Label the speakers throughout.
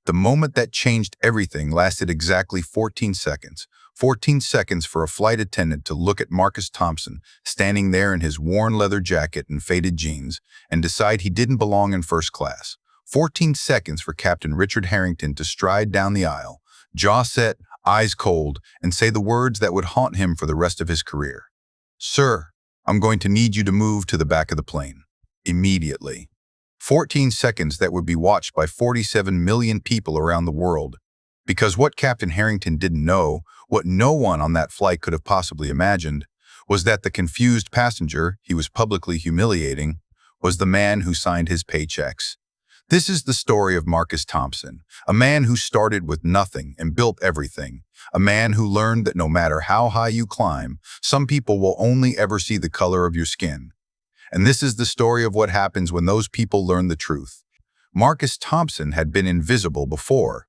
Speaker 1: The moment that changed everything lasted exactly 14 seconds. 14 seconds for a flight attendant to look at Marcus Thompson standing there in his worn leather jacket and faded jeans and decide he didn't belong in first class. 14 seconds for Captain Richard Harrington to stride down the aisle, jaw set, eyes cold, and say the words that would haunt him for the rest of his career. "Sir, I'm going to need you to move to the back of the plane. Immediately." 14 seconds that would be watched by 47 million people around the world. Because what Captain Harrington didn't know, what no one on that flight could have possibly imagined, was that the confused passenger he was publicly humiliating was the man who signed his paychecks. This is the story of Marcus Thompson, a man who started with nothing and built everything, a man who learned that no matter how high you climb, some people will only ever see the color of your skin. And this is the story of what happens when those people learn the truth. Marcus Thompson had been invisible before.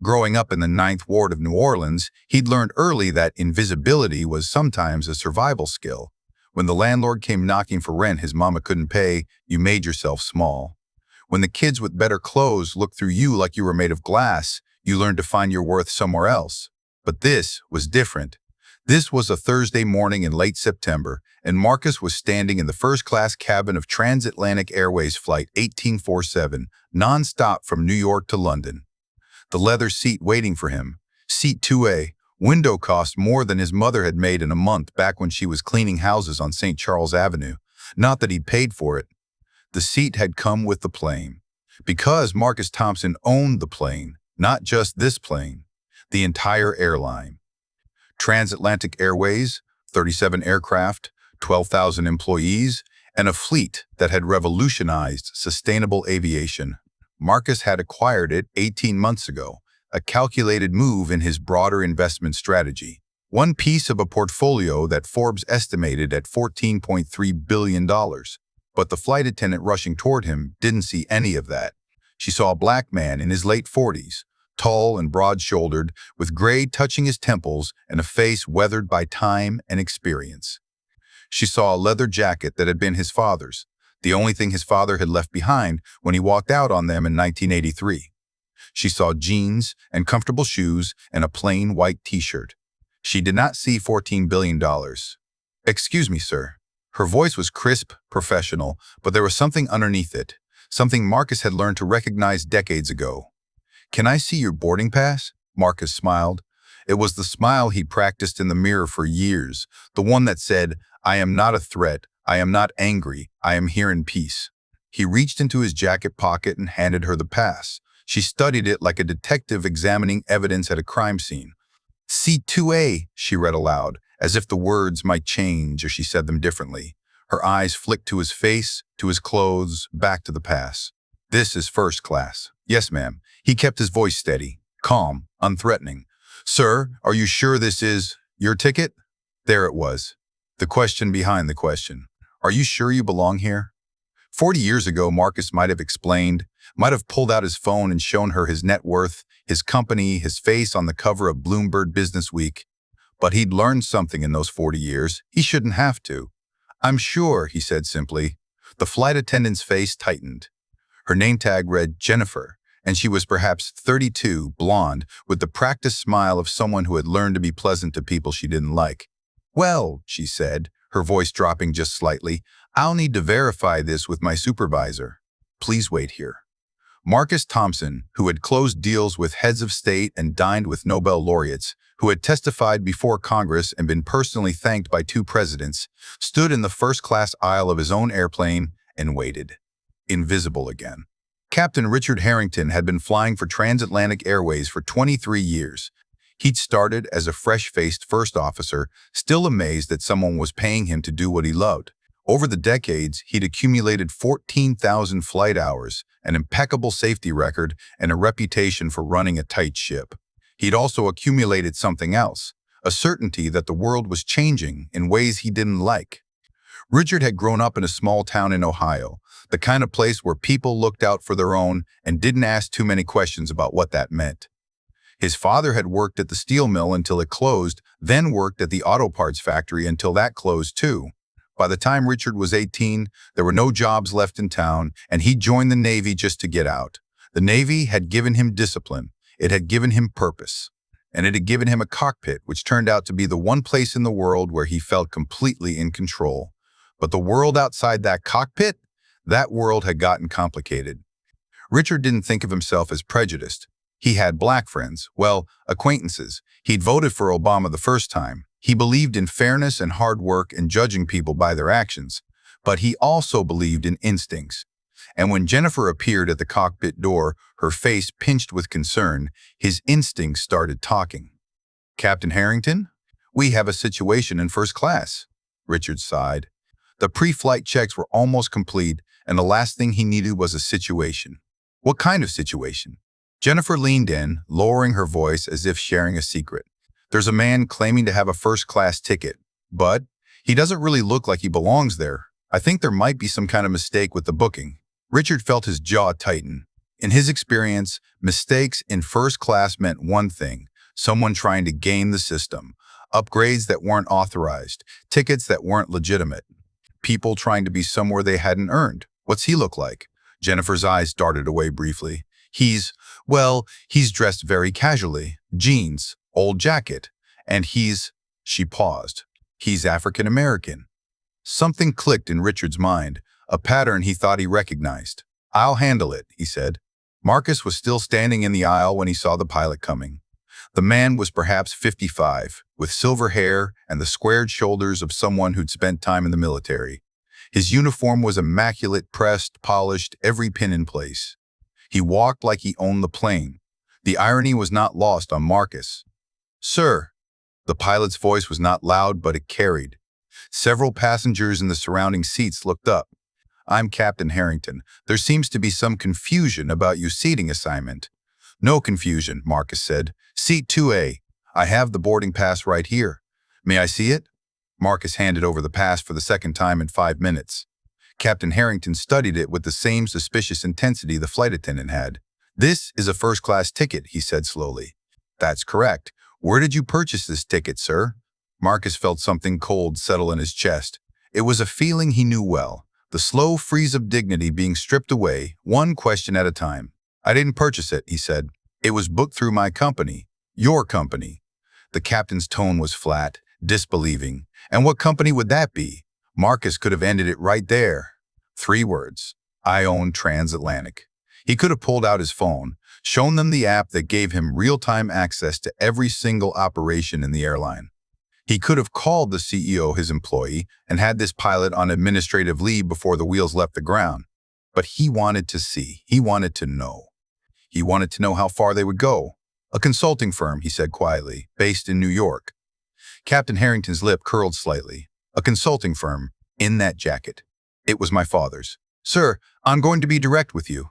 Speaker 1: Growing up in the 9th Ward of New Orleans, he'd learned early that invisibility was sometimes a survival skill. When the landlord came knocking for rent his mama couldn't pay, you made yourself small. When the kids with better clothes looked through you like you were made of glass, you learned to find your worth somewhere else. But this was different. This was a Thursday morning in late September, and Marcus was standing in the first-class cabin of TransAtlantic Airways Flight 1847, non-stop from New York to London. The leather seat waiting for him, seat 2A, window cost more than his mother had made in a month back when she was cleaning houses on St. Charles Avenue. Not that he'd paid for it. The seat had come with the plane. Because Marcus Thompson owned the plane, not just this plane, the entire airline. TransAtlantic Airways, 37 aircraft, 12,000 employees, and a fleet that had revolutionized sustainable aviation. Marcus had acquired it 18 months ago, a calculated move in his broader investment strategy. One piece of a portfolio that Forbes estimated at $14.3 billion. But the flight attendant rushing toward him didn't see any of that. She saw a black man in his late 40s, tall and broad-shouldered, with gray touching his temples and a face weathered by time and experience. She saw a leather jacket that had been his father's, the only thing his father had left behind when he walked out on them in 1983. She saw jeans and comfortable shoes and a plain white t-shirt. She did not see $14 billion. "Excuse me, sir." Her voice was crisp, professional, but there was something underneath it, something Marcus had learned to recognize decades ago. "Can I see your boarding pass?" Marcus smiled. It was the smile he'd practiced in the mirror for years, the one that said, "I am not a threat, I am not angry, I am here in peace." He reached into his jacket pocket and handed her the pass. She studied it like a detective examining evidence at a crime scene. "Seat 2A, she read aloud, as if the words might change if she said them differently. Her eyes flicked to his face, to his clothes, back to the pass. "This is first class." "Yes, ma'am." He kept his voice steady, calm, unthreatening. "Sir, are you sure this is your ticket?" There it was. The question behind the question. Are you sure you belong here? 40 years ago, Marcus might have explained, might have pulled out his phone and shown her his net worth, his company, his face on the cover of Bloomberg Businessweek. But he'd learned something in those 40 years. He shouldn't have to. "I'm sure," he said simply. The flight attendant's face tightened. Her name tag read Jennifer, and she was perhaps 32, blonde, with the practiced smile of someone who had learned to be pleasant to people she didn't like. "Well," she said, her voice dropping just slightly, "I'll need to verify this with my supervisor. Please wait here." Marcus Thompson, who had closed deals with heads of state and dined with Nobel laureates, who had testified before Congress and been personally thanked by 2 presidents, stood in the first-class aisle of his own airplane and waited. Invisible again. Captain Richard Harrington had been flying for TransAtlantic Airways for 23 years. He'd started as a fresh-faced first officer, still amazed that someone was paying him to do what he loved. Over the decades, he'd accumulated 14,000 flight hours, an impeccable safety record, and a reputation for running a tight ship. He'd also accumulated something else, a certainty that the world was changing in ways he didn't like. Richard had grown up in a small town in Ohio, the kind of place where people looked out for their own and didn't ask too many questions about what that meant. His father had worked at the steel mill until it closed, then worked at the auto parts factory until that closed too. By the time Richard was 18, there were no jobs left in town, and he joined the Navy just to get out. The Navy had given him discipline, it had given him purpose, and it had given him a cockpit which turned out to be the one place in the world where he felt completely in control. But the world outside that cockpit? That world had gotten complicated. Richard didn't think of himself as prejudiced. He had black friends, well, acquaintances. He'd voted for Obama the first time. He believed in fairness and hard work and judging people by their actions. But he also believed in instincts. And when Jennifer appeared at the cockpit door, her face pinched with concern, his instincts started talking. "Captain Harrington, we have a situation in first class," Richard sighed. The pre-flight checks were almost complete, and the last thing he needed was a situation. "What kind of situation?" Jennifer leaned in, lowering her voice as if sharing a secret. "There's a man claiming to have a first-class ticket, but he doesn't really look like he belongs there. I think there might be some kind of mistake with the booking." Richard felt his jaw tighten. In his experience, mistakes in first class meant one thing: someone trying to game the system, upgrades that weren't authorized, tickets that weren't legitimate, people trying to be somewhere they hadn't earned. "What's he look like?" Jennifer's eyes darted away briefly. He's dressed very casually. Jeans, old jacket, and she paused. "He's African American." Something clicked in Richard's mind, a pattern he thought he recognized. "I'll handle it," he said. Marcus was still standing in the aisle when he saw the pilot coming. The man was perhaps 55, with silver hair and the squared shoulders of someone who'd spent time in the military. His uniform was immaculate, pressed, polished, every pin in place. He walked like he owned the plane. The irony was not lost on Marcus. "Sir." The pilot's voice was not loud, but it carried. Several passengers in the surrounding seats looked up. "I'm Captain Harrington. There seems to be some confusion about your seating assignment." "No confusion," Marcus said. "Seat 2A. I have the boarding pass right here. May I see it?" Marcus handed over the pass for the second time in 5 minutes. Captain Harrington studied it with the same suspicious intensity the flight attendant had. "This is a first-class ticket," he said slowly. "That's correct. Where did you purchase this ticket, sir?" Marcus felt something cold settle in his chest. It was a feeling he knew well, the slow freeze of dignity being stripped away, one question at a time. "I didn't purchase it," he said. "It was booked through my company." "Your company?" The captain's tone was flat, disbelieving. "And what company would that be?" Marcus could have ended it right there. 3 words. "I own TransAtlantic." He could have pulled out his phone, shown them the app that gave him real-time access to every single operation in the airline. He could have called the CEO his employee and had this pilot on administrative leave before the wheels left the ground. But he wanted to see. He wanted to know. He wanted to know how far they would go. "A consulting firm," he said quietly, "based in New York." Captain Harrington's lip curled slightly. "A consulting firm, in that jacket. It was my father's." "Sir, I'm going to be direct with you."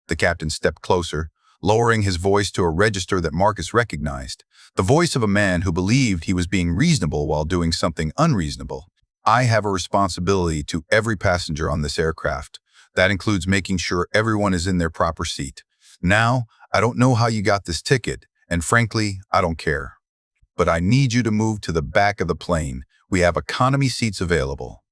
Speaker 1: The captain stepped closer, lowering his voice to a register that Marcus recognized, the voice of a man who believed he was being reasonable while doing something unreasonable. "I have a responsibility to every passenger on this aircraft. That includes making sure everyone is in their proper seat. Now, I don't know how you got this ticket, and frankly, I don't care. But I need you to move to the back of the plane. We have economy seats available."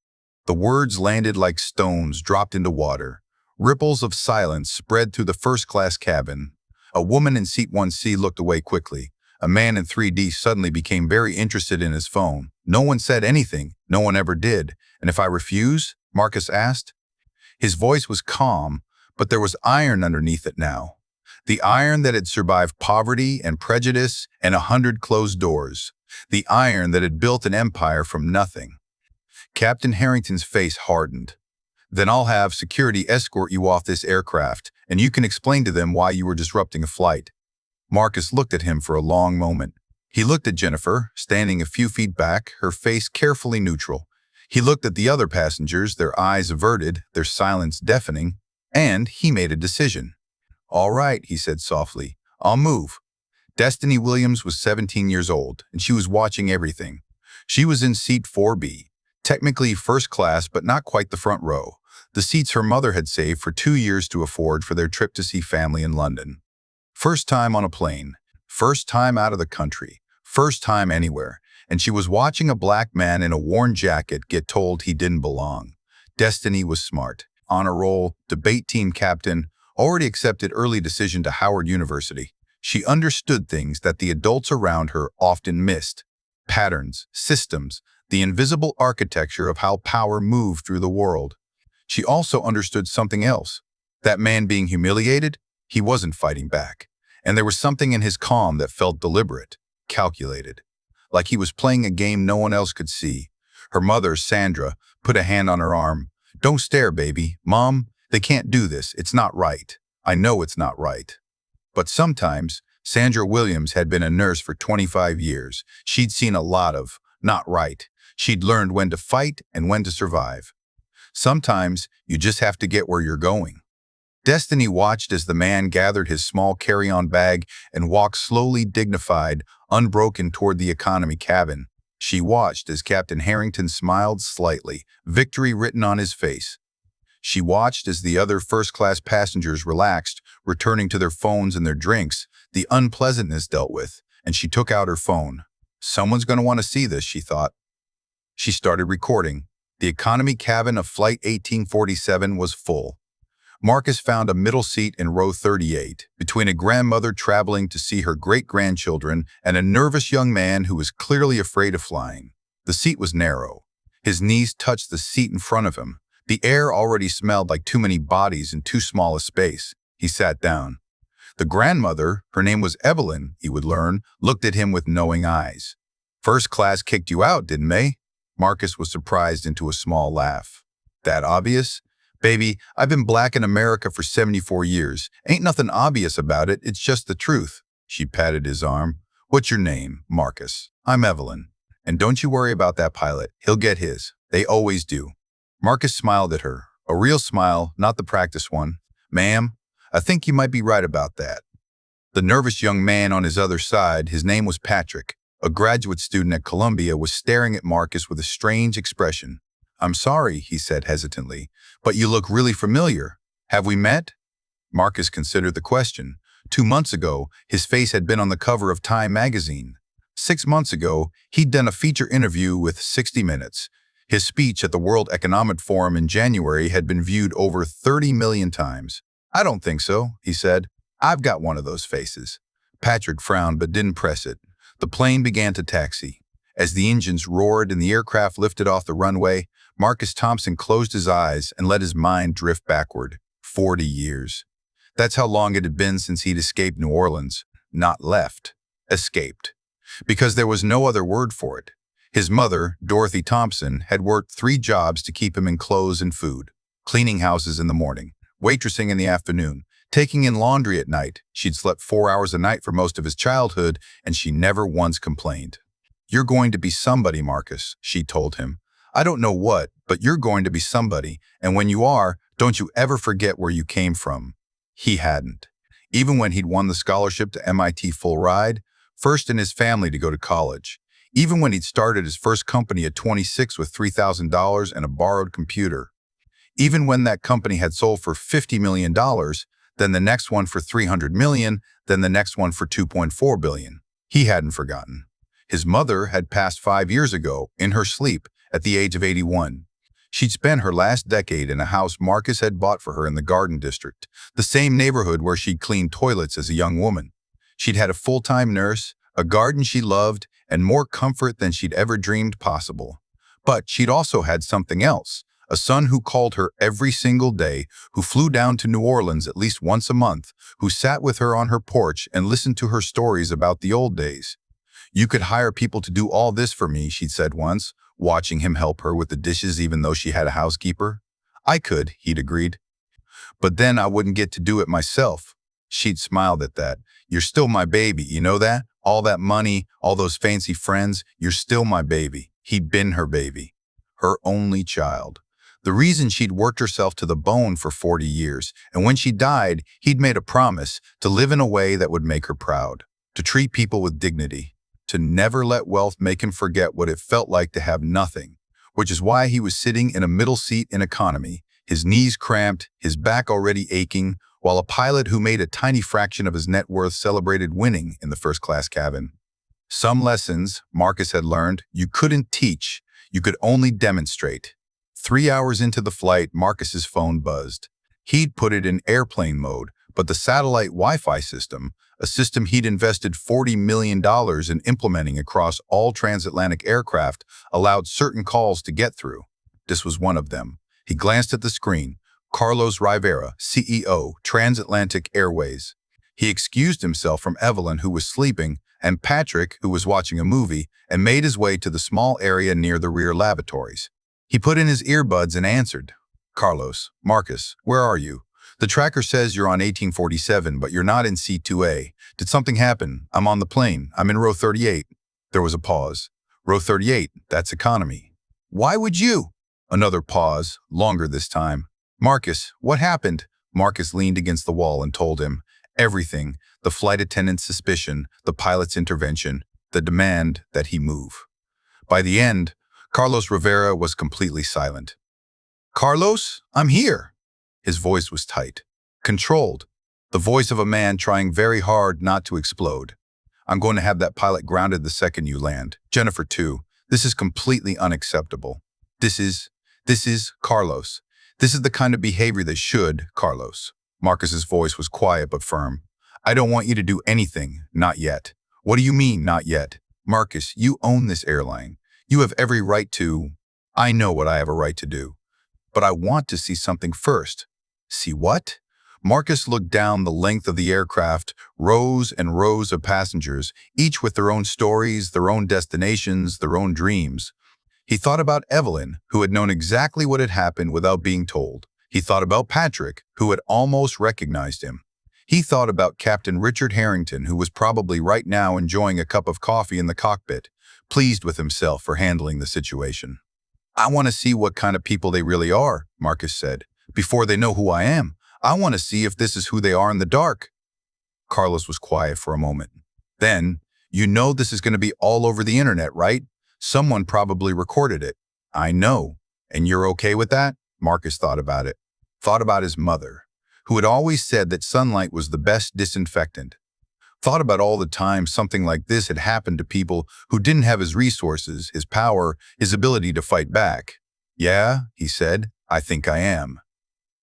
Speaker 1: The words landed like stones dropped into water. Ripples of silence spread through the first-class cabin. A woman in seat 1C looked away quickly. A man in 3D suddenly became very interested in his phone. No one said anything. No one ever did. "And if I refuse?" Marcus asked. His voice was calm, but there was iron underneath it now. The iron that had survived poverty and prejudice and 100 closed doors. The iron that had built an empire from nothing. Captain Harrington's face hardened. "Then I'll have security escort you off this aircraft, and you can explain to them why you were disrupting a flight." Marcus looked at him for a long moment. He looked at Jennifer, standing a few feet back, her face carefully neutral. He looked at the other passengers, their eyes averted, their silence deafening, and he made a decision. "All right," he said softly, "I'll move." Destiny Williams was 17 years old, and she was watching everything. She was in seat 4B, technically first class, but not quite the front row, the seats her mother had saved for 2 years to afford for their trip to see family in London. First time on a plane, first time out of the country, first time anywhere, and she was watching a black man in a worn jacket get told he didn't belong. Destiny was smart. Honor roll, debate team captain, already accepted early decision to Howard University. She understood things that the adults around her often missed. Patterns, systems, the invisible architecture of how power moved through the world. She also understood something else. That man being humiliated, he wasn't fighting back. And there was something in his calm that felt deliberate, calculated. Like he was playing a game no one else could see. Her mother, Sandra, put a hand on her arm. "Don't stare, baby. Mom, they can't do this. It's not right. I know it's not right." But sometimes, Sandra Williams had been a nurse for 25 years. She'd seen a lot of not right. She'd learned when to fight and when to survive. Sometimes, you just have to get where you're going. Destiny watched as the man gathered his small carry-on bag and walked slowly, dignified, unbroken toward the economy cabin. She watched as Captain Harrington smiled slightly, victory written on his face. She watched as the other first-class passengers relaxed, returning to their phones and their drinks, the unpleasantness dealt with, and she took out her phone. Someone's going to want to see this, she thought. She started recording. The economy cabin of Flight 1847 was full. Marcus found a middle seat in row 38, between a grandmother traveling to see her great-grandchildren and a nervous young man who was clearly afraid of flying. The seat was narrow. His knees touched the seat in front of him. The air already smelled like too many bodies in too small a space. He sat down. The grandmother, her name was Evelyn, he would learn, looked at him with knowing eyes. "First class kicked you out, didn't they?" Marcus was surprised into a small laugh. "That obvious? Baby, I've been black in America for 74 years. Ain't nothing obvious about it, it's just the truth." She patted his arm. "What's your name?" "Marcus." "I'm Evelyn. And don't you worry about that pilot. He'll get his. They always do." Marcus smiled at her. A real smile, not the practice one. "Ma'am, I think you might be right about that." The nervous young man on his other side, his name was Patrick, a graduate student at Columbia, was staring at Marcus with a strange expression. "I'm sorry," he said hesitantly, "but you look really familiar. Have we met?" Marcus considered the question. 2 months ago, his face had been on the cover of Time magazine. 6 months ago, he'd done a feature interview with 60 Minutes. His speech at the World Economic Forum in January had been viewed over 30 million times. "I don't think so," he said. "I've got one of those faces." Patrick frowned but didn't press it. The plane began to taxi. As the engines roared and the aircraft lifted off the runway, Marcus Thompson closed his eyes and let his mind drift backward. 40 years. That's how long it had been since he'd escaped New Orleans. Not left. Escaped. Because there was no other word for it. His mother, Dorothy Thompson, had worked 3 jobs to keep him in clothes and food. Cleaning houses in the morning, waitressing in the afternoon, taking in laundry at night. She'd slept 4 hours a night for most of his childhood, and she never once complained. "You're going to be somebody, Marcus," she told him. "I don't know what, but you're going to be somebody, and when you are, don't you ever forget where you came from." He hadn't. Even when he'd won the scholarship to MIT full ride, first in his family to go to college. Even when he'd started his first company at 26 with $3,000 and a borrowed computer. Even when that company had sold for $50 million, then the next one for $300 million, then the next one for $2.4 billion. He hadn't forgotten. His mother had passed 5 years ago, in her sleep, at the age of 81. She'd spent her last decade in a house Marcus had bought for her in the Garden District, the same neighborhood where she'd cleaned toilets as a young woman. She'd had a full-time nurse, a garden she loved, and more comfort than she'd ever dreamed possible. But she'd also had something else, a son who called her every single day, who flew down to New Orleans at least once a month, who sat with her on her porch and listened to her stories about the old days. "You could hire people to do all this for me," she'd said once, watching him help her with the dishes even though she had a housekeeper. "I could," he'd agreed. "But then I wouldn't get to do it myself." She'd smiled at that. "You're still my baby, you know that? All that money, all those fancy friends, you're still my baby." He'd been her baby. Her only child. The reason she'd worked herself to the bone for 40 years, and when she died, he'd made a promise to live in a way that would make her proud, to treat people with dignity, to never let wealth make him forget what it felt like to have nothing, which is why he was sitting in a middle seat in economy, his knees cramped, his back already aching, while a pilot who made a tiny fraction of his net worth celebrated winning in the first-class cabin. Some lessons, Marcus had learned, you couldn't teach, you could only demonstrate. 3 hours into the flight, Marcus's phone buzzed. He'd put it in airplane mode, but the satellite Wi-Fi system, a system he'd invested $40 million in implementing across all transatlantic aircraft, allowed certain calls to get through. This was one of them. He glanced at the screen. Carlos Rivera, CEO, Transatlantic Airways. He excused himself from Evelyn, who was sleeping, and Patrick, who was watching a movie, and made his way to the small area near the rear lavatories. He put in his earbuds and answered. Carlos, Marcus, where are you? The tracker says you're on 1847, but you're not in C2A. Did something happen? I'm on the plane. I'm in row 38. There was a pause. Row 38, that's economy. Why would you? Another pause, longer this time. Marcus, what happened? Marcus leaned against the wall and told him everything, the flight attendant's suspicion, the pilot's intervention, the demand that he move. By the end, Carlos Rivera was completely silent. Carlos, I'm here. His voice was tight, controlled, the voice of a man trying very hard not to explode. I'm going to have that pilot grounded the second you land. Jennifer, too. This is completely unacceptable. This is Carlos. This is the kind of behavior that should, Carlos. Marcus's voice was quiet but firm. I don't want you to do anything, not yet. What do you mean, not yet? Marcus, you own this airline. You have every right to. I know what I have a right to do. But I want to see something first. See what? Marcus looked down the length of the aircraft, rows and rows of passengers, each with their own stories, their own destinations, their own dreams. He thought about Evelyn, who had known exactly what had happened without being told. He thought about Patrick, who had almost recognized him. He thought about Captain Richard Harrington, who was probably right now enjoying a cup of coffee in the cockpit, pleased with himself for handling the situation. I want to see what kind of people they really are, Marcus said. Before they know who I am, I want to see if this is who they are in the dark. Carlos was quiet for a moment. Then, you know this is going to be all over the internet, right? Someone probably recorded it. I know. And you're okay with that? Marcus thought about it. Thought about his mother, who had always said that sunlight was the best disinfectant. Thought about all the time something like this had happened to people who didn't have his resources, his power, his ability to fight back. Yeah, he said, I think I am.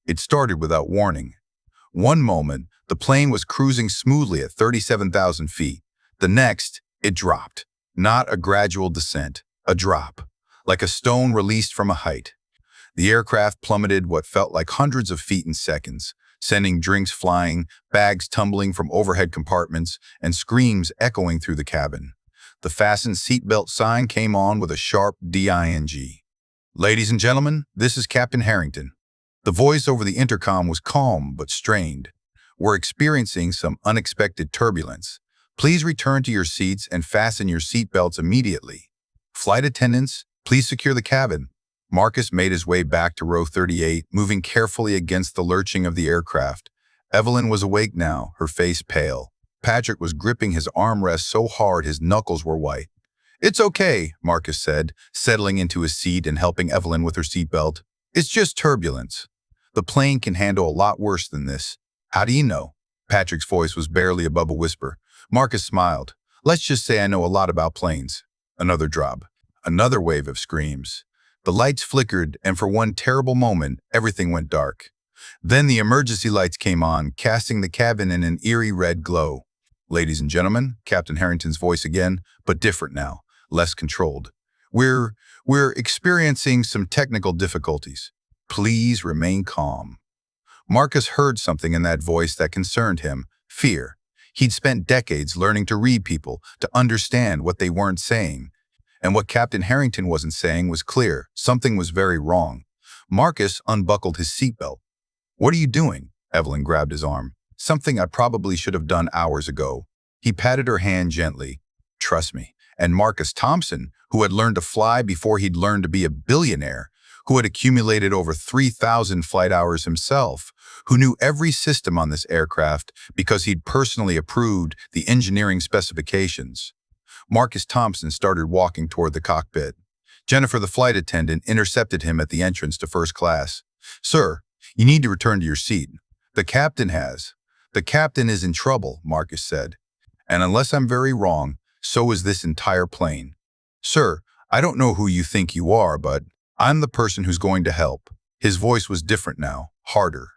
Speaker 1: It started without warning. One moment, the plane was cruising smoothly at 37,000 feet. The next, it dropped. Not a gradual descent, a drop, like a stone released from a height. The aircraft plummeted what felt like hundreds of feet in seconds, sending drinks flying, bags tumbling from overhead compartments, and screams echoing through the cabin. The fastened seatbelt sign came on with a sharp ding. Ladies and gentlemen, this is Captain Harrington. The voice over the intercom was calm but strained. We're experiencing some unexpected turbulence. Please return to your seats and fasten your seatbelts immediately. Flight attendants, please secure the cabin. Marcus made his way back to row 38, moving carefully against the lurching of the aircraft. Evelyn was awake now, her face pale. Patrick was gripping his armrest so hard his knuckles were white. It's okay, Marcus said, settling into his seat and helping Evelyn with her seatbelt. It's just turbulence. The plane can handle a lot worse than this. How do you know? Patrick's voice was barely above a whisper. Marcus smiled. Let's just say I know a lot about planes. Another drop. Another wave of screams. The lights flickered, and for one terrible moment, everything went dark. Then the emergency lights came on, casting the cabin in an eerie red glow. Ladies and gentlemen, Captain Harrington's voice again, but different now, less controlled. We're experiencing some technical difficulties. Please remain calm. Marcus heard something in that voice that concerned him, fear. He'd spent decades learning to read people, to understand what they weren't saying. And what Captain Harrington wasn't saying was clear. Something was very wrong. Marcus unbuckled his seatbelt. What are you doing? Evelyn grabbed his arm. Something I probably should have done hours ago. He patted her hand gently. Trust me. And Marcus Thompson, who had learned to fly before he'd learned to be a billionaire, who had accumulated over 3,000 flight hours himself, who knew every system on this aircraft because he'd personally approved the engineering specifications. Marcus Thompson started walking toward the cockpit. Jennifer, the flight attendant, intercepted him at the entrance to first class. Sir, you need to return to your seat. The captain has. The captain is in trouble, Marcus said. And unless I'm very wrong, so is this entire plane. Sir, I don't know who you think you are, but I'm the person who's going to help. His voice was different now, harder.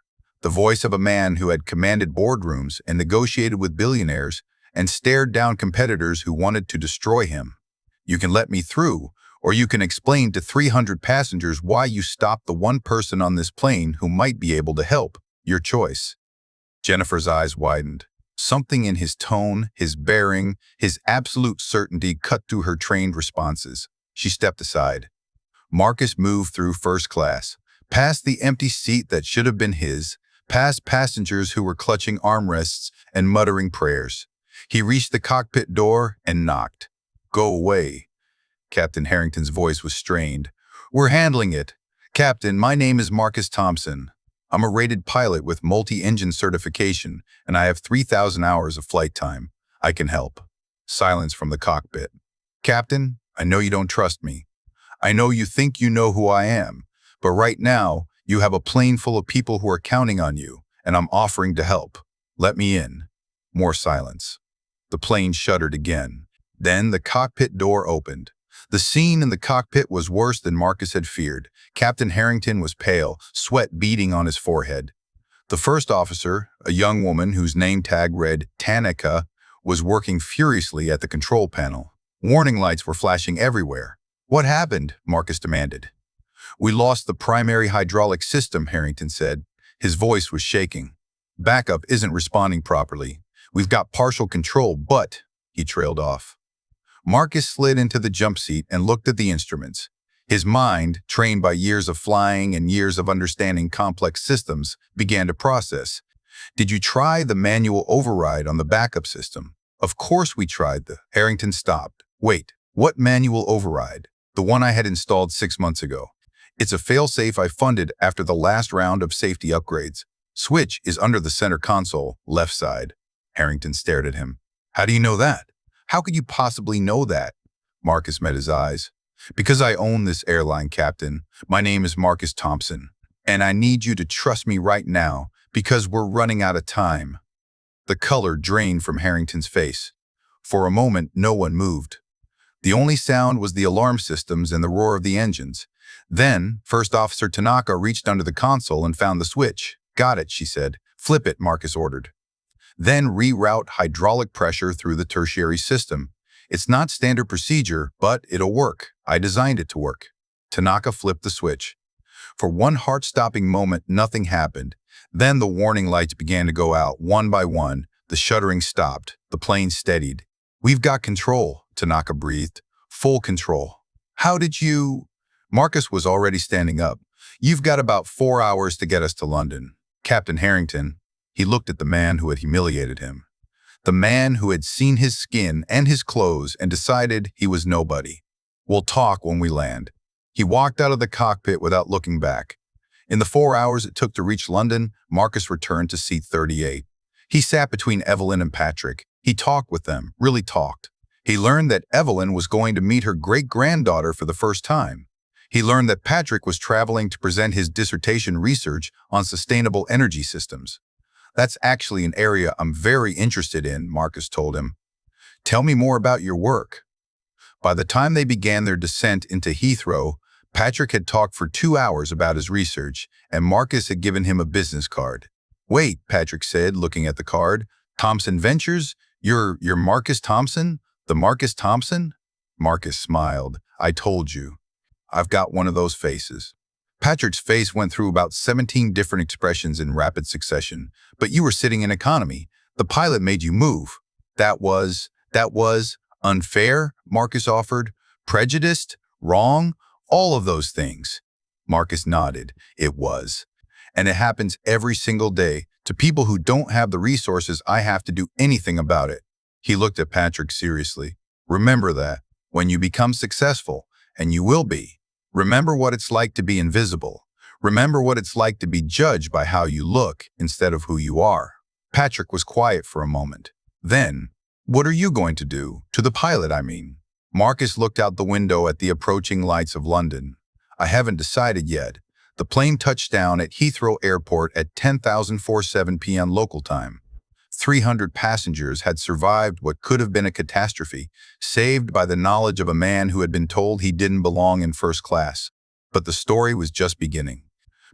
Speaker 1: the voice of a man who had commanded boardrooms and negotiated with billionaires and stared down competitors who wanted to destroy him. You can let me through, or you can explain to 300 passengers why you stopped the one person on this plane who might be able to help. Your choice. Jennifer's eyes widened. Something in his tone, his bearing, his absolute certainty cut through her trained responses. She stepped aside. Marcus moved through first class, past the empty seat that should have been his, past passengers who were clutching armrests and muttering prayers. He reached the cockpit door and knocked. "Go away." Captain Harrington's voice was strained. "We're handling it. Captain, my name is Marcus Thompson. I'm a rated pilot with multi-engine certification, and I have 3,000 hours of flight time. I can help." Silence from the cockpit. "Captain, I know you don't trust me. I know you think you know who I am, but right now, you have a plane full of people who are counting on you, and I'm offering to help. Let me in." More silence. The plane shuddered again. Then the cockpit door opened. The scene in the cockpit was worse than Marcus had feared. Captain Harrington was pale, sweat beading on his forehead. The first officer, a young woman whose name tag read Tanika, was working furiously at the control panel. Warning lights were flashing everywhere. "What happened?" Marcus demanded. "We lost the primary hydraulic system," Harrington said. His voice was shaking. "Backup isn't responding properly. We've got partial control, but—" he trailed off. Marcus slid into the jump seat and looked at the instruments. His mind, trained by years of flying and years of understanding complex systems, began to process. "Did you try the manual override on the backup system?" "Of course we tried the—" Harrington stopped. "Wait, what manual override?" "The one I had installed 6 months ago. It's a failsafe I funded after the last round of safety upgrades. Switch is under the center console, left side." Harrington stared at him. "How do you know that?" "How could you possibly know that?" Marcus met his eyes. "Because I own this airline, Captain. My name is Marcus Thompson, and I need you to trust me right now because we're running out of time." The color drained from Harrington's face. For a moment, no one moved. The only sound was the alarm systems and the roar of the engines. Then, First Officer Tanaka reached under the console and found the switch. "Got it," she said. "Flip it," Marcus ordered. "Then reroute hydraulic pressure through the tertiary system. It's not standard procedure, but it'll work. I designed it to work." Tanaka flipped the switch. For one heart-stopping moment, nothing happened. Then the warning lights began to go out, one by one. The shuddering stopped. The plane steadied. "We've got control," Tanaka breathed. "Full control." "How did you—" Marcus was already standing up. "You've got about 4 hours to get us to London." "Captain Harrington." He looked at the man who had humiliated him. The man who had seen his skin and his clothes and decided he was nobody. "We'll talk when we land." He walked out of the cockpit without looking back. In the 4 hours it took to reach London, Marcus returned to seat 38. He sat between Evelyn and Patrick. He talked with them, really talked. He learned that Evelyn was going to meet her great-granddaughter for the first time. He learned that Patrick was traveling to present his dissertation research on sustainable energy systems. "That's actually an area I'm very interested in," Marcus told him. "Tell me more about your work." By the time they began their descent into Heathrow, Patrick had talked for 2 hours about his research, and Marcus had given him a business card. "Wait," Patrick said, looking at the card. "Thompson Ventures? You're Marcus Thompson? The Marcus Thompson?" Marcus smiled. "I told you. I've got one of those faces." Patrick's face went through about 17 different expressions in rapid succession. "But you were sitting in economy. The pilot made you move." That was unfair," Marcus offered. "Prejudiced? Wrong? All of those things." Marcus nodded. "It was. And it happens every single day. To people who don't have the resources, I have to do anything about it." He looked at Patrick seriously. "Remember that. When you become successful, and you will be, remember what it's like to be invisible. Remember what it's like to be judged by how you look instead of who you are." Patrick was quiet for a moment. Then, "What are you going to do? To the pilot, I mean." Marcus looked out the window at the approaching lights of London. "I haven't decided yet. The plane touched down at Heathrow Airport at 10:47 p.m. local time. 300 passengers had survived what could have been a catastrophe, saved by the knowledge of a man who had been told he didn't belong in first class. But the story was just beginning.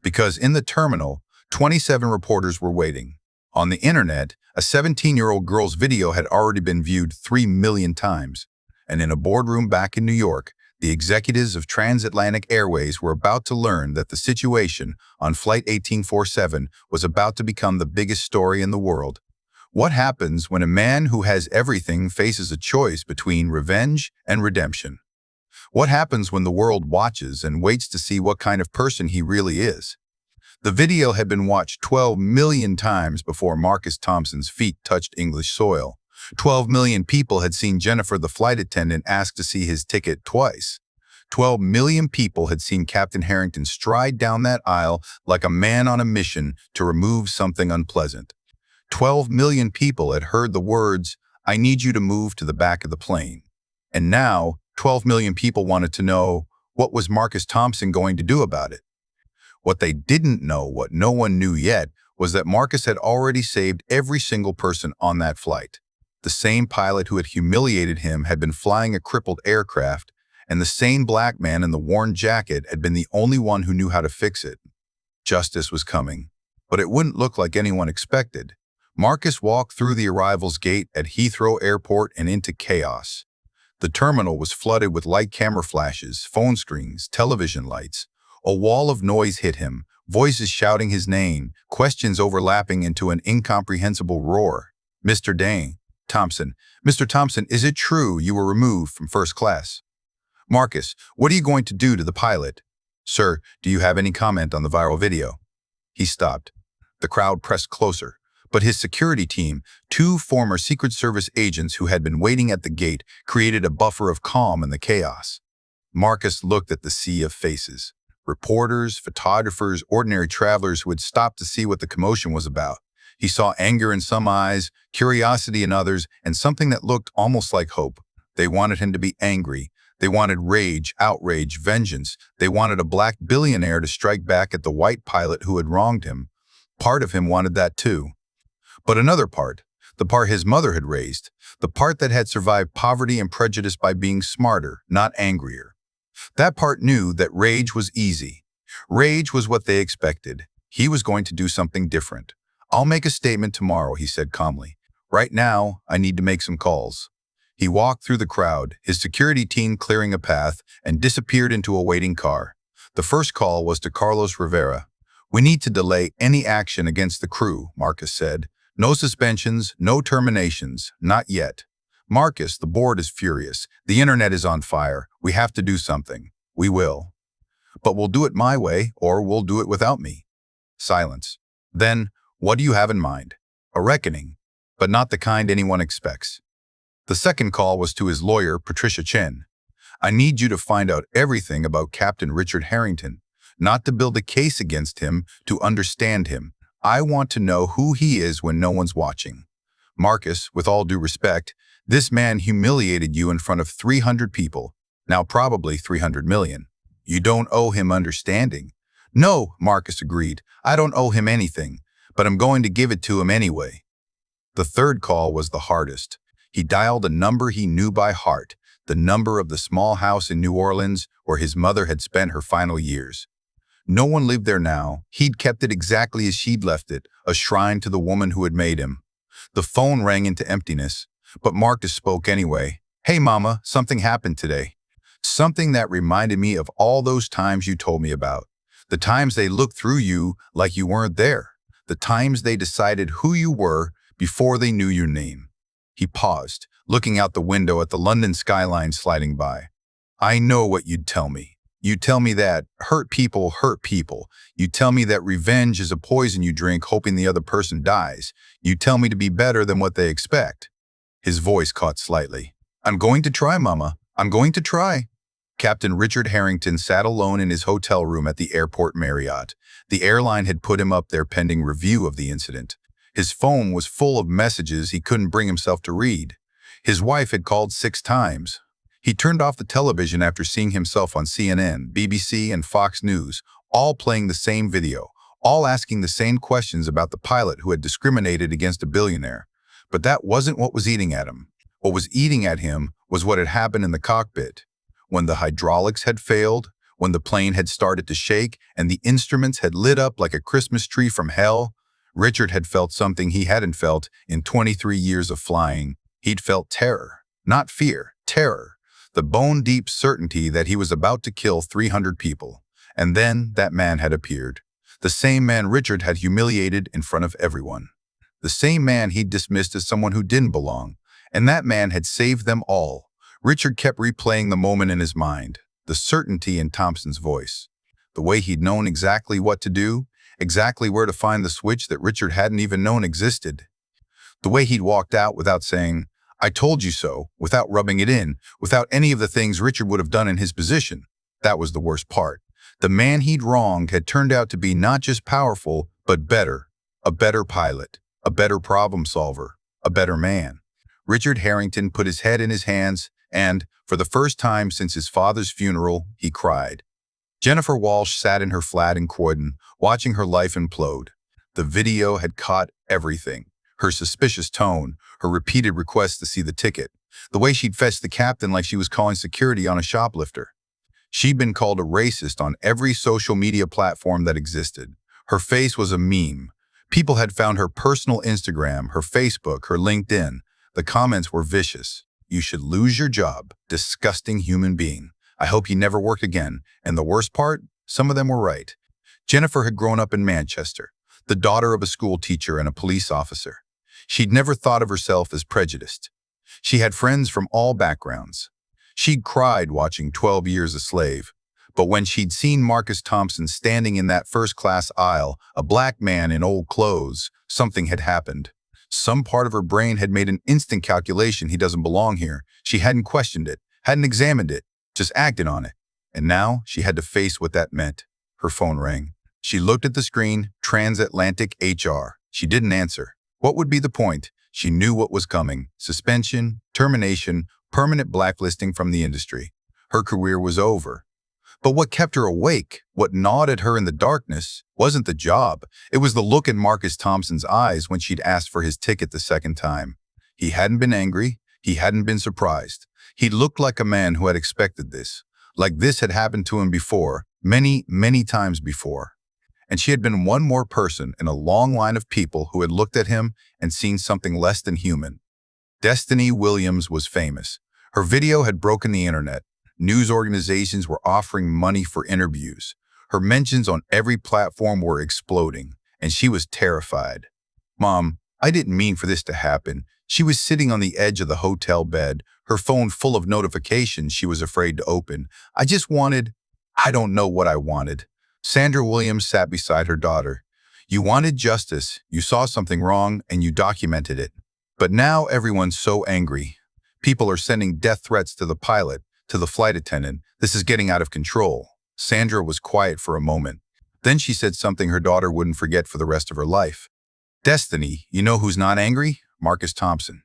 Speaker 1: Because in the terminal, 27 reporters were waiting. On the internet, a 17-year-old girl's video had already been viewed 3 million times. And in a boardroom back in New York, the executives of TransAtlantic Airways were about to learn that the situation on Flight 1847 was about to become the biggest story in the world. What happens when a man who has everything faces a choice between revenge and redemption? What happens when the world watches and waits to see what kind of person he really is? The video had been watched 12 million times before Marcus Thompson's feet touched English soil. 12 million people had seen Jennifer, the flight attendant, ask to see his ticket twice. 12 million people had seen Captain Harrington stride down that aisle like a man on a mission to remove something unpleasant. 12 million people had heard the words, "I need you to move to the back of the plane." And now, 12 million people wanted to know, what was Marcus Thompson going to do about it? What they didn't know, what no one knew yet, was that Marcus had already saved every single person on that flight. The same pilot who had humiliated him had been flying a crippled aircraft, and the same black man in the worn jacket had been the only one who knew how to fix it. Justice was coming, but it wouldn't look like anyone expected. Marcus walked through the arrivals gate at Heathrow Airport and into chaos. The terminal was flooded with light camera flashes, phone screens, television lights. A wall of noise hit him, voices shouting his name, questions overlapping into an incomprehensible roar. "Mr. Thompson, Mr. Thompson, is it true you were removed from first class?" "Marcus, what are you going to do to the pilot?" "Sir, do you have any comment on the viral video?" He stopped. The crowd pressed closer, but his security team, two former Secret Service agents who had been waiting at the gate, created a buffer of calm in the chaos. Marcus looked at the sea of faces. Reporters, photographers, ordinary travelers who had stopped to see what the commotion was about. He saw anger in some eyes, curiosity in others, and something that looked almost like hope. They wanted him to be angry. They wanted rage, outrage, vengeance. They wanted a black billionaire to strike back at the white pilot who had wronged him. Part of him wanted that too. But another part, the part his mother had raised, the part that had survived poverty and prejudice by being smarter, not angrier. That part knew that rage was easy. Rage was what they expected. He was going to do something different. "I'll make a statement tomorrow," he said calmly. "Right now, I need to make some calls." He walked through the crowd, his security team clearing a path, and disappeared into a waiting car. The first call was to Carlos Rivera. "We need to delay any action against the crew," Marcus said. "No suspensions, no terminations, not yet." "Marcus, the board is furious. The internet is on fire. We have to do something." "We will. But we'll do it my way, or we'll do it without me." Silence. "Then, what do you have in mind?" "A reckoning, but not the kind anyone expects." The second call was to his lawyer, Patricia Chen. "I need you to find out everything about Captain Richard Harrington, not to build a case against him, to understand him. I want to know who he is when no one's watching. Marcus, with all due respect, this man humiliated you in front of 300 people, now probably 300 million. You don't owe him understanding." "No," Marcus agreed. "I don't owe him anything, but I'm going to give it to him anyway." The third call was the hardest. He dialed a number he knew by heart, the number of the small house in New Orleans where his mother had spent her final years. No one lived there now. He'd kept it exactly as she'd left it, a shrine to the woman who had made him. The phone rang into emptiness, but Marcus spoke anyway. "Hey, Mama, something happened today. Something that reminded me of all those times you told me about. The times they looked through you like you weren't there. The times they decided who you were before they knew your name." He paused, looking out the window at the London skyline sliding by. "I know what you'd tell me. You tell me that hurt people hurt people. You tell me that revenge is a poison you drink hoping the other person dies. You tell me to be better than what they expect." His voice caught slightly. "I'm going to try, Mama. I'm going to try." Captain Richard Harrington sat alone in his hotel room at the airport Marriott. The airline had put him up there pending review of the incident. His phone was full of messages he couldn't bring himself to read. His wife had called 6 times. He turned off the television after seeing himself on CNN, BBC, and Fox News, all playing the same video, all asking the same questions about the pilot who had discriminated against a billionaire. But that wasn't what was eating at him. What was eating at him was what had happened in the cockpit. When the hydraulics had failed, when the plane had started to shake and the instruments had lit up like a Christmas tree from hell, Richard had felt something he hadn't felt in 23 years of flying. He'd felt terror, not fear, terror, the bone-deep certainty that he was about to kill 300 people. And then that man had appeared. The same man Richard had humiliated in front of everyone. The same man he'd dismissed as someone who didn't belong. And that man had saved them all. Richard kept replaying the moment in his mind, the certainty in Thompson's voice, the way he'd known exactly what to do, exactly where to find the switch that Richard hadn't even known existed. The way he'd walked out without saying, "I told you so," without rubbing it in, without any of the things Richard would have done in his position. That was the worst part. The man he'd wronged had turned out to be not just powerful, but better. A better pilot, a better problem solver, a better man. Richard Harrington put his head in his hands and, for the first time since his father's funeral, he cried. Jennifer Walsh sat in her flat in Croydon, watching her life implode. The video had caught everything. Her suspicious tone, her repeated requests to see the ticket, the way she'd fetched the captain like she was calling security on a shoplifter. She'd been called a racist on every social media platform that existed. Her face was a meme. People had found her personal Instagram, her Facebook, her LinkedIn. The comments were vicious. "You should lose your job. Disgusting human being. I hope you never work again." And the worst part? Some of them were right. Jennifer had grown up in Manchester, the daughter of a school teacher and a police officer. She'd never thought of herself as prejudiced. She had friends from all backgrounds. She'd cried watching 12 Years a Slave. But when she'd seen Marcus Thompson standing in that first-class aisle, a black man in old clothes, something had happened. Some part of her brain had made an instant calculation: he doesn't belong here. She hadn't questioned it, hadn't examined it, just acted on it. And now she had to face what that meant. Her phone rang. She looked at the screen, TransAtlantic HR. She didn't answer. What would be the point? She knew what was coming. Suspension, termination, permanent blacklisting from the industry. Her career was over. But what kept her awake, what gnawed at her in the darkness, wasn't the job. It was the look in Marcus Thompson's eyes when she'd asked for his ticket the second time. He hadn't been angry. He hadn't been surprised. He looked like a man who had expected this. Like this had happened to him before, many, many times before. And she had been one more person in a long line of people who had looked at him and seen something less than human. Destiny Williams was famous. Her video had broken the internet. News organizations were offering money for interviews. Her mentions on every platform were exploding, and she was terrified. "Mom, I didn't mean for this to happen." She was sitting on the edge of the hotel bed, her phone full of notifications she was afraid to open. "I just wanted—" "I don't know what I wanted." Sandra Williams sat beside her daughter. "You wanted justice, you saw something wrong, and you documented it. But now everyone's so angry. People are sending death threats to the pilot, to the flight attendant. This is getting out of control." Sandra was quiet for a moment. Then she said something her daughter wouldn't forget for the rest of her life. "Destiny, you know who's not angry? Marcus Thompson."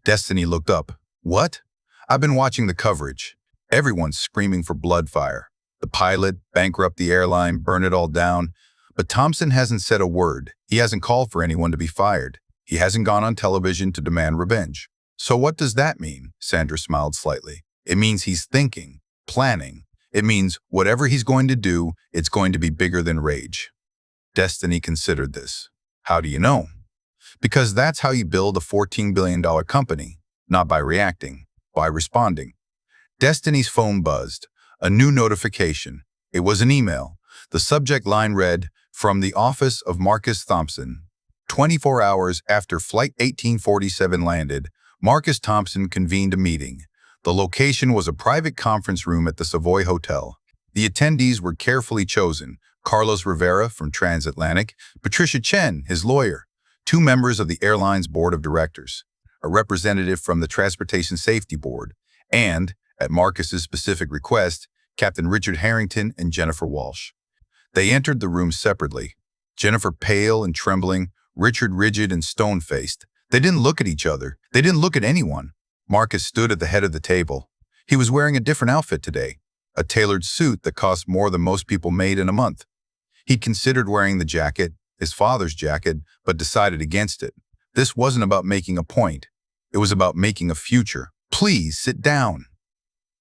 Speaker 1: Destiny looked up. "What?" "I've been watching the coverage. Everyone's screaming for blood fire. The pilot, bankrupt the airline, burn it all down. But Thompson hasn't said a word. He hasn't called for anyone to be fired. He hasn't gone on television to demand revenge." "So what does that mean?" Sandra smiled slightly. "It means he's thinking, planning. It means whatever he's going to do, it's going to be bigger than rage." Destiny considered this. "How do you know?" "Because that's how you build a $14 billion company. Not by reacting, by responding." Destiny's phone buzzed. A new notification. It was an email. The subject line read, "From the office of Marcus Thompson." 24 hours after Flight 1847 landed, Marcus Thompson convened a meeting. The location was a private conference room at the Savoy Hotel. The attendees were carefully chosen: Carlos Rivera from TransAtlantic, Patricia Chen, his lawyer, 2 members of the airline's board of directors, a representative from the Transportation Safety Board, and, at Marcus's specific request, Captain Richard Harrington and Jennifer Walsh. They entered the room separately, Jennifer pale and trembling, Richard rigid and stone-faced. They didn't look at each other. They didn't look at anyone. Marcus stood at the head of the table. He was wearing a different outfit today, a tailored suit that cost more than most people made in a month. He'd considered wearing the jacket, his father's jacket, but decided against it. This wasn't about making a point. It was about making a future. "Please sit down."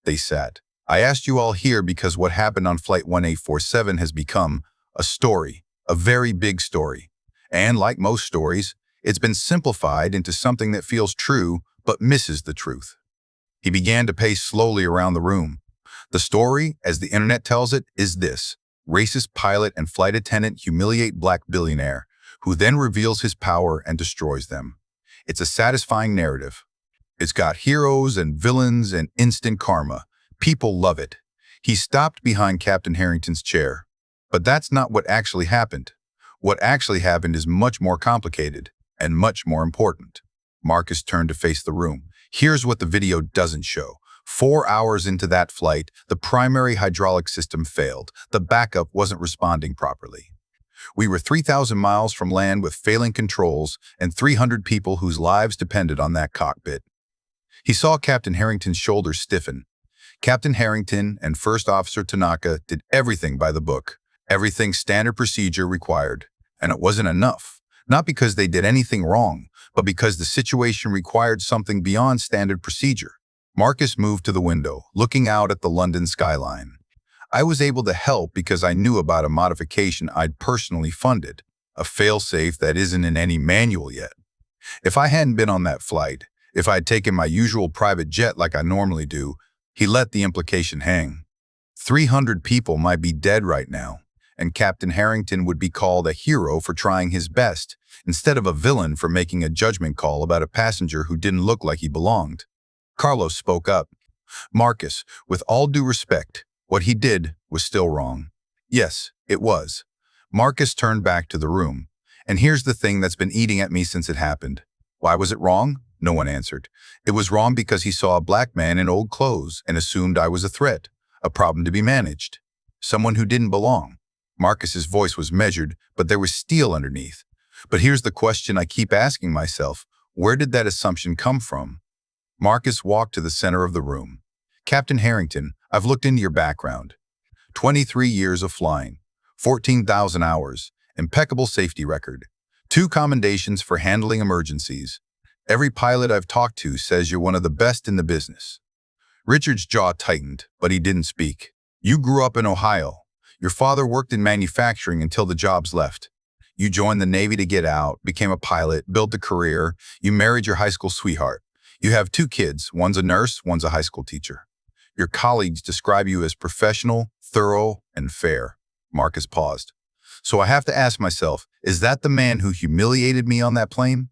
Speaker 1: They sat. I asked you all here because what happened on Flight 1847 has become a story, a very big story. And like most stories, it's been simplified into something that feels true but misses the truth. He began to pace slowly around the room. The story, as the internet tells it, is this. Racist pilot and flight attendant humiliate black billionaire, who then reveals his power and destroys them. It's a satisfying narrative. It's got heroes and villains and instant karma. People love it. He stopped behind Captain Harrington's chair. But that's not what actually happened. What actually happened is much more complicated and much more important. Marcus turned to face the room. Here's what the video doesn't show. 4 hours into that flight, the primary hydraulic system failed. The backup wasn't responding properly. We were 3,000 miles from land with failing controls and 300 people whose lives depended on that cockpit. He saw Captain Harrington's shoulders stiffen. Captain Harrington and First Officer Tanaka did everything by the book, everything standard procedure required. And it wasn't enough. Not because they did anything wrong, but because the situation required something beyond standard procedure. Marcus moved to the window, looking out at the London skyline. I was able to help because I knew about a modification I'd personally funded, a failsafe that isn't in any manual yet. If I hadn't been on that flight, if I'd taken my usual private jet like I normally do, he let the implication hang. 300 people might be dead right now, and Captain Harrington would be called a hero for trying his best, instead of a villain for making a judgment call about a passenger who didn't look like he belonged. Carlos spoke up. Marcus, with all due respect, what he did was still wrong. Yes, it was. Marcus turned back to the room. And here's the thing that's been eating at me since it happened. Why was it wrong? No one answered. It was wrong because he saw a black man in old clothes and assumed I was a threat, a problem to be managed, someone who didn't belong. Marcus's voice was measured, but there was steel underneath. But here's the question I keep asking myself. Where did that assumption come from? Marcus walked to the center of the room. Captain Harrington, I've looked into your background. 23 years of flying, 14,000 hours, impeccable safety record, 2 commendations for handling emergencies. Every pilot I've talked to says you're one of the best in the business. Richard's jaw tightened, but he didn't speak. You grew up in Ohio. Your father worked in manufacturing until the jobs left. You joined the Navy to get out, became a pilot, built a career. You married your high school sweetheart. You have 2 kids. One's a nurse, one's a high school teacher. Your colleagues describe you as professional, thorough, and fair. Marcus paused. So I have to ask myself, is that the man who humiliated me on that plane?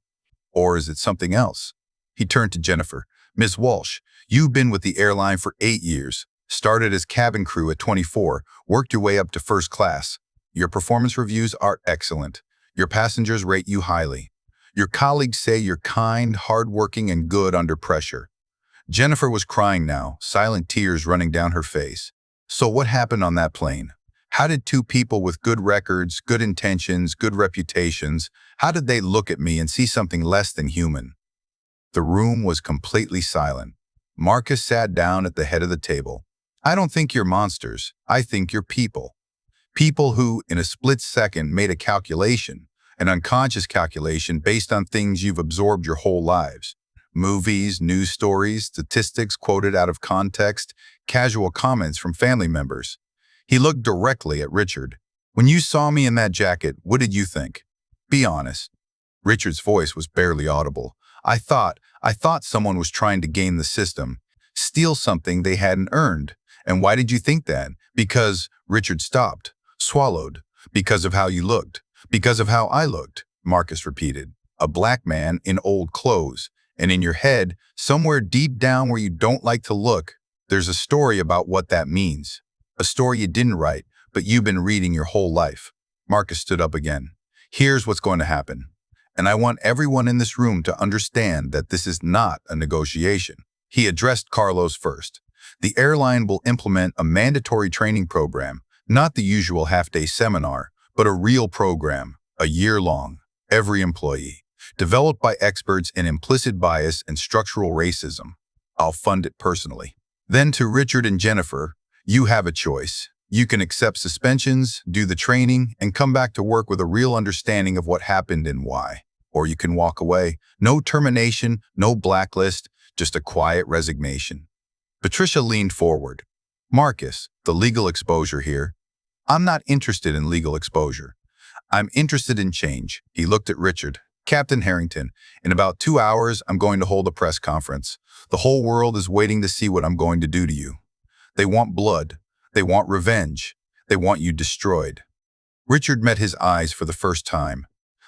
Speaker 1: Or is it something else? He turned to Jennifer. Miss Walsh, you've been with the airline for 8 years. Started as cabin crew at 24, worked your way up to first class. Your performance reviews are excellent. Your passengers rate you highly. Your colleagues say you're kind, hardworking, and good under pressure. Jennifer was crying now, silent tears running down her face. So what happened on that plane? How did 2 people with good records, good intentions, good reputations, how did they look at me and see something less than human? The room was completely silent. Marcus sat down at the head of the table. I don't think you're monsters. I think you're people. People who, in a split second, made a calculation, an unconscious calculation based on things you've absorbed your whole lives. Movies, news stories, statistics quoted out of context, casual comments from family members. He looked directly at Richard. When you saw me in that jacket, what did you think? Be honest. Richard's voice was barely audible. I thought someone was trying to game the system, steal something they hadn't earned. And why did you think that? Because Richard stopped, swallowed, because of how you looked, because of how I looked, Marcus repeated. A black man in old clothes. And in your head, somewhere deep down where you don't like to look, there's a story about what that means. A story you didn't write, but you've been reading your whole life. Marcus stood up again. Here's what's going to happen. And I want everyone in this room to understand that this is not a negotiation. He addressed Carlos first. The airline will implement a mandatory training program, not the usual half-day seminar, but a real program, a year long, every employee, developed by experts in implicit bias and structural racism. I'll fund it personally. Then to Richard and Jennifer, you have a choice. You can accept suspensions, do the training, and come back to work with a real understanding of what happened and why. Or you can walk away. No termination, no blacklist, just a quiet resignation. Patricia leaned forward. Marcus, the legal exposure here. I'm not interested in legal exposure. I'm interested in change. He looked at Richard. Captain Harrington, in about 2 hours, I'm going to hold a press conference. The whole world is waiting to see what I'm going to do to you. They want blood. They want revenge. They want you destroyed. Richard met his eyes for the first time.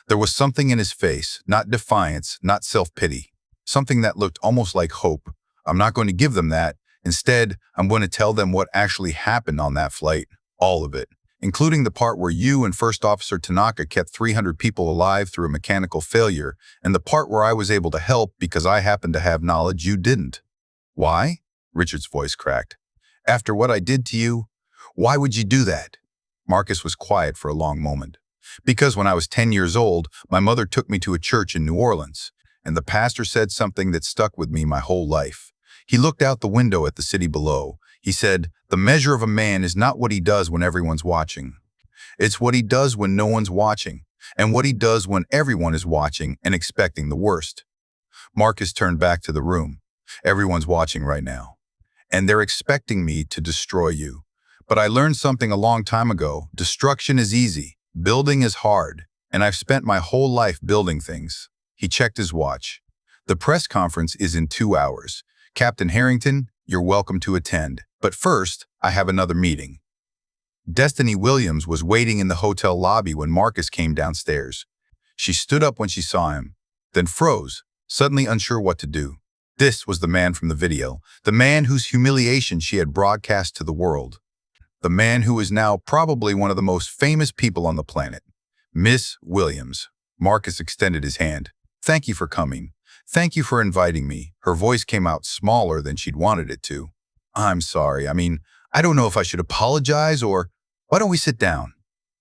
Speaker 1: There was something in his face, not defiance, not self-pity, something that looked almost like hope. I'm not going to give them that. Instead, I'm going to tell them what actually happened on that flight, all of it, including the part where you and First Officer Tanaka kept 300 people alive through a mechanical failure, and the part where I was able to help because I happened to have knowledge you didn't. Why? Richard's voice cracked. After what I did to you, why would you do that? Marcus was quiet for a long moment. Because when I was 10 years old, my mother took me to a church in New Orleans, and the pastor said something that stuck with me my whole life. He looked out the window at the city below. He said, "The measure of a man is not what he does when everyone's watching. It's what he does when no one's watching, and what he does when everyone is watching and expecting the worst." Marcus turned back to the room. Everyone's watching right now, and they're expecting me to destroy you. But I learned something a long time ago. Destruction is easy. Building is hard, and I've spent my whole life building things. He checked his watch. The press conference is in 2 hours. Captain Harrington, you're welcome to attend. But first, I have another meeting. Destiny Williams was waiting in the hotel lobby when Marcus came downstairs. She stood up when she saw him, then froze, suddenly unsure what to do. This was the man from the video, the man whose humiliation she had broadcast to the world. The man who is now probably one of the most famous people on the planet. Miss Williams. Marcus extended his hand. Thank you for coming. Thank you for inviting me. Her voice came out smaller than she'd wanted it to. I'm sorry. I don't know if I should apologize or... Why don't we sit down?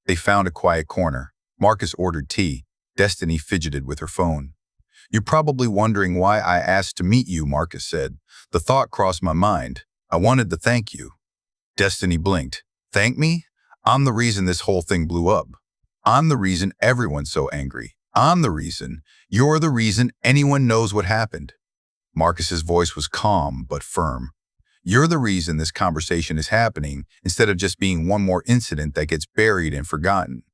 Speaker 1: They found a quiet corner. Marcus ordered tea. Destiny fidgeted with her phone. You're probably wondering why I asked to meet you, Marcus said. The thought crossed my mind. I wanted to thank you. Destiny blinked. Thank me? I'm the reason this whole thing blew up. I'm the reason everyone's so angry. I'm the reason. You're the reason anyone knows what happened. Marcus's voice was calm but firm. You're the reason this conversation is happening instead of just being one more incident that gets buried and forgotten.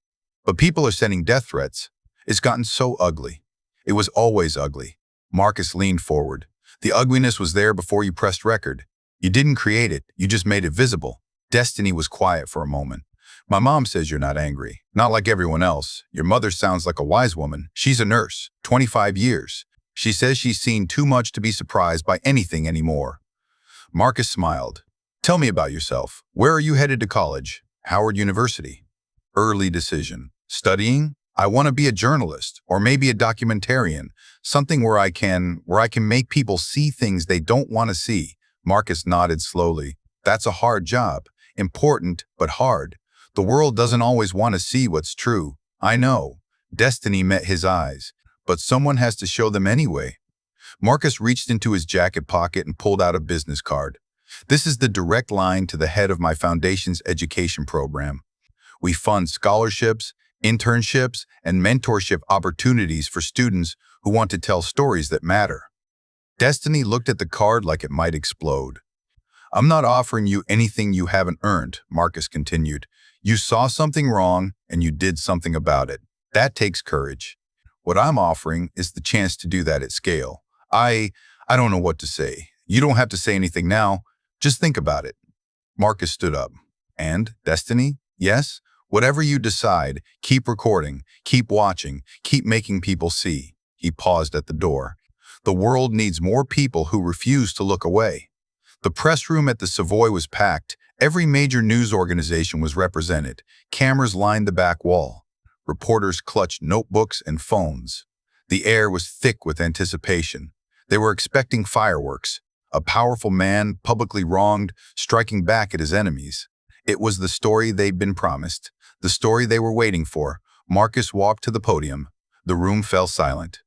Speaker 1: But people are sending death threats. It's gotten so ugly. It was always ugly. Marcus leaned forward. The ugliness was there before you pressed record. You didn't create it, you just made it visible. Destiny was quiet for a moment. My mom says you're not angry. Not like everyone else. Your mother sounds like a wise woman. She's a nurse, 25 years. She says she's seen too much to be surprised by anything anymore. Marcus smiled. Tell me about yourself. Where are you headed to college? Howard University. Early decision. Studying? I want to be a journalist, or maybe a documentarian. Something where I can make people see things they don't want to see. Marcus nodded slowly. That's a hard job. Important, but hard. The world doesn't always want to see what's true. I know. Destiny met his eyes. But someone has to show them anyway. Marcus reached into his jacket pocket and pulled out a business card. This is the direct line to the head of my foundation's education program. We fund scholarships, internships, and mentorship opportunities for students who want to tell stories that matter. Destiny looked at the card like it might explode. I'm not offering you anything you haven't earned, Marcus continued. You saw something wrong and you did something about it. That takes courage. What I'm offering is the chance to do that at scale. I don't know what to say. You don't have to say anything now. Just think about it. Marcus stood up. And, Destiny? Yes? Whatever you decide, keep recording, keep watching, keep making people see. He paused at the door. The world needs more people who refuse to look away. The press room at the Savoy was packed. Every major news organization was represented. Cameras lined the back wall. Reporters clutched notebooks and phones. The air was thick with anticipation. They were expecting fireworks. A powerful man, publicly wronged, striking back at his enemies. It was the story they'd been promised, the story they were waiting for. Marcus walked to the podium. The room fell silent.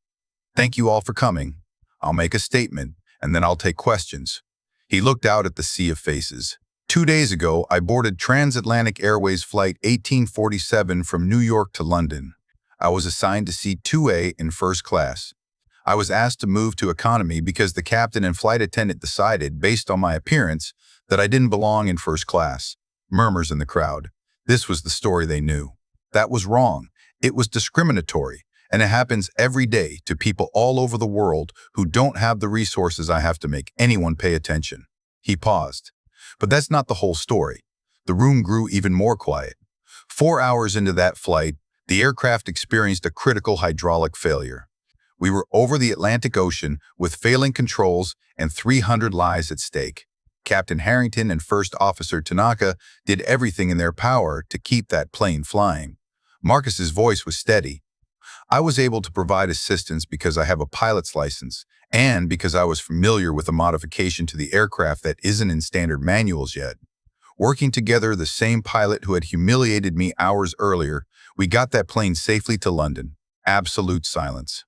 Speaker 1: Thank you all for coming. I'll make a statement, and then I'll take questions. He looked out at the sea of faces. 2 days ago, I boarded TransAtlantic Airways Flight 1847 from New York to London. I was assigned to seat 2A in first class. I was asked to move to economy because the captain and flight attendant decided, based on my appearance, that I didn't belong in first class. Murmurs in the crowd. This was the story they knew. That was wrong. It was discriminatory, and it happens every day to people all over the world who don't have the resources I have to make anyone pay attention. He paused. But that's not the whole story. The room grew even more quiet. 4 hours into that flight, the aircraft experienced a critical hydraulic failure. We were over the Atlantic Ocean with failing controls and 300 lives at stake. Captain Harrington and First Officer Tanaka did everything in their power to keep that plane flying. Marcus's voice was steady. I was able to provide assistance because I have a pilot's license and because I was familiar with a modification to the aircraft that isn't in standard manuals yet. Working together, the same pilot who had humiliated me hours earlier, we got that plane safely to London. Absolute silence.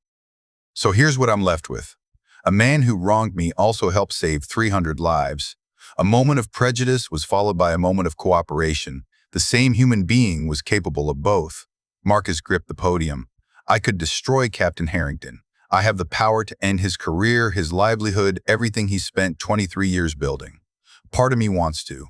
Speaker 1: So here's what I'm left with. A man who wronged me also helped save 300 lives. A moment of prejudice was followed by a moment of cooperation. The same human being was capable of both. Marcus gripped the podium. I could destroy Captain Harrington. I have the power to end his career, his livelihood, everything he spent 23 years building. Part of me wants to.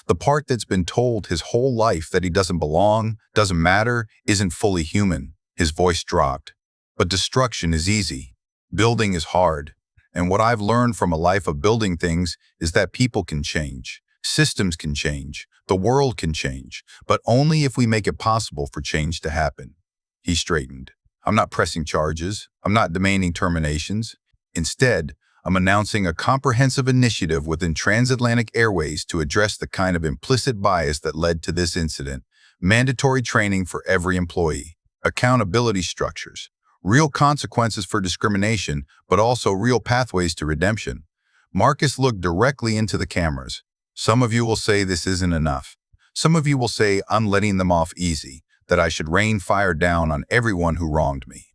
Speaker 1: The part that's been told his whole life that he doesn't belong, doesn't matter, isn't fully human. His voice dropped. But destruction is easy. Building is hard. And what I've learned from a life of building things is that people can change. Systems can change. The world can change. But only if we make it possible for change to happen. He straightened. I'm not pressing charges. I'm not demanding terminations. Instead, I'm announcing a comprehensive initiative within TransAtlantic Airways to address the kind of implicit bias that led to this incident. Mandatory training for every employee. Accountability structures. Real consequences for discrimination, but also real pathways to redemption. Marcus looked directly into the cameras. Some of you will say this isn't enough. Some of you will say I'm letting them off easy, that I should rain fire down on everyone who wronged me.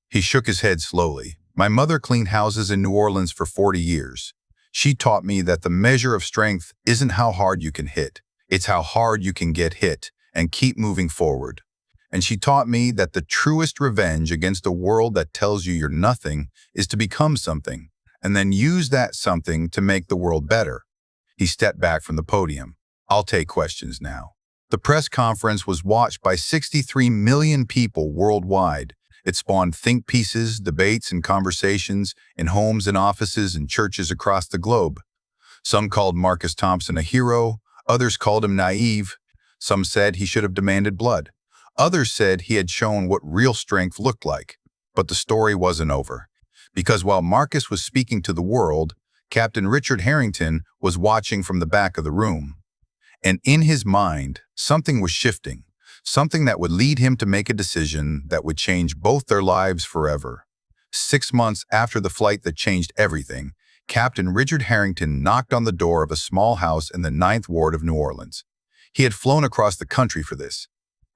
Speaker 1: He shook his head slowly. My mother cleaned houses in New Orleans for 40 years. She taught me that the measure of strength isn't how hard you can hit. It's how hard you can get hit and keep moving forward. And she taught me that the truest revenge against a world that tells you you're nothing is to become something, and then use that something to make the world better. He stepped back from the podium. I'll take questions now. The press conference was watched by 63 million people worldwide. It spawned think pieces, debates, and conversations in homes and offices and churches across the globe. Some called Marcus Thompson a hero. Others called him naive. Some said he should have demanded blood. Others said he had shown what real strength looked like. But the story wasn't over. Because while Marcus was speaking to the world, Captain Richard Harrington was watching from the back of the room. And in his mind, something was shifting, something that would lead him to make a decision that would change both their lives forever. 6 months after the flight that changed everything, Captain Richard Harrington knocked on the door of a small house in the 9th Ward of New Orleans. He had flown across the country for this.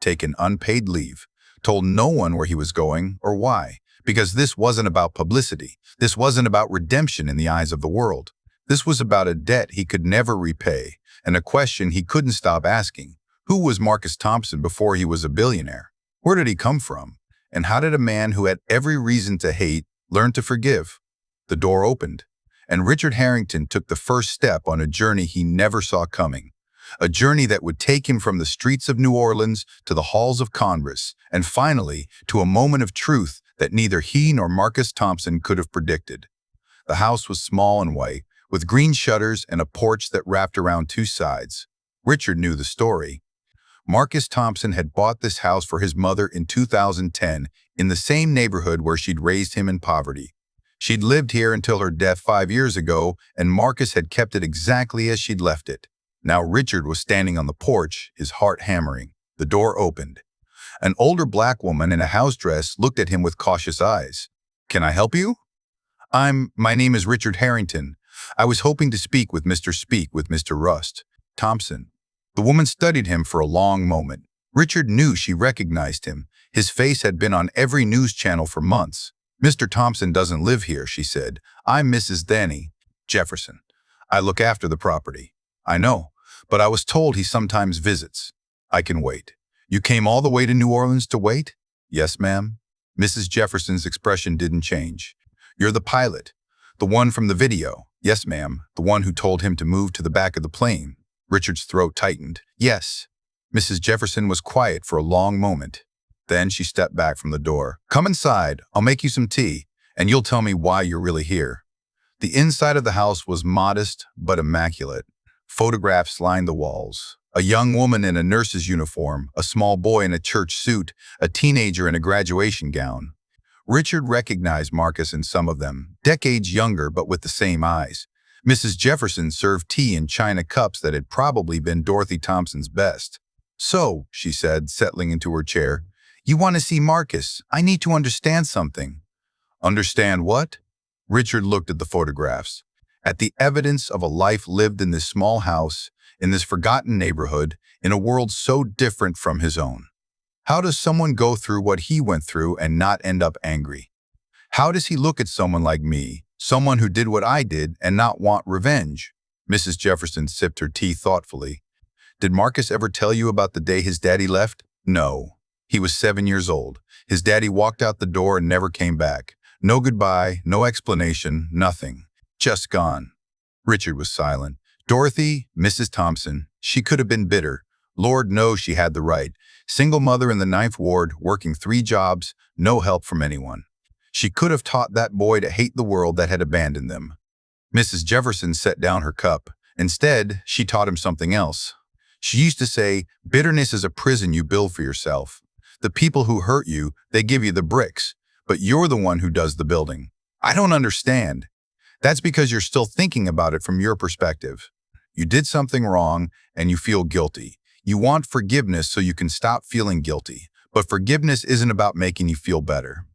Speaker 1: Taken unpaid leave, told no one where he was going or why, because this wasn't about publicity. This wasn't about redemption in the eyes of the world. This was about a debt he could never repay, and a question he couldn't stop asking. Who was Marcus Thompson before he was a billionaire? Where did he come from? And how did a man who had every reason to hate learn to forgive? The door opened, and Richard Harrington took the first step on a journey he never saw coming. A journey that would take him from the streets of New Orleans to the halls of Congress, and finally to a moment of truth that neither he nor Marcus Thompson could have predicted. The house was small and white, with green shutters and a porch that wrapped around 2 sides. Richard knew the story. Marcus Thompson had bought this house for his mother in 2010 in the same neighborhood where she'd raised him in poverty. She'd lived here until her death 5 years ago, and Marcus had kept it exactly as she'd left it. Now Richard was standing on the porch, his heart hammering. The door opened. An older black woman in a house dress looked at him with cautious eyes. Can I help you? My name is Richard Harrington. I was hoping to speak with Mr. Rust. Thompson. The woman studied him for a long moment. Richard knew she recognized him. His face had been on every news channel for months. Mr. Thompson doesn't live here, she said. I'm Mrs. Danny Jefferson. I look after the property. I know, but I was told he sometimes visits. I can wait. You came all the way to New Orleans to wait? Yes, ma'am. Mrs. Jefferson's expression didn't change. You're the pilot, the one from the video. Yes, ma'am, the one who told him to move to the back of the plane. Richard's throat tightened. Yes. Mrs. Jefferson was quiet for a long moment. Then she stepped back from the door. Come inside, I'll make you some tea, and you'll tell me why you're really here. The inside of the house was modest but immaculate. Photographs lined the walls. A young woman in a nurse's uniform, a small boy in a church suit, a teenager in a graduation gown. Richard recognized Marcus in some of them, decades younger but with the same eyes. Mrs. Jefferson served tea in china cups that had probably been Dorothy Thompson's best. So, she said, settling into her chair, you want to see Marcus? I need to understand something. Understand what? Richard looked at the photographs, at the evidence of a life lived in this small house, in this forgotten neighborhood, in a world so different from his own. How does someone go through what he went through and not end up angry? How does he look at someone like me, someone who did what I did, and not want revenge? Mrs. Jefferson sipped her tea thoughtfully. Did Marcus ever tell you about the day his daddy left? No. He was 7 years old. His daddy walked out the door and never came back. No goodbye, no explanation, nothing. Just gone. Richard was silent. Dorothy, Mrs. Thompson, she could have been bitter. Lord knows she had the right. Single mother in the 9th Ward, working 3 jobs, no help from anyone. She could have taught that boy to hate the world that had abandoned them. Mrs. Jefferson set down her cup. Instead, she taught him something else. She used to say, bitterness is a prison you build for yourself. The people who hurt you, they give you the bricks, but you're the one who does the building. I don't understand. That's because you're still thinking about it from your perspective. You did something wrong and you feel guilty. You want forgiveness so you can stop feeling guilty, but forgiveness isn't about making you feel better.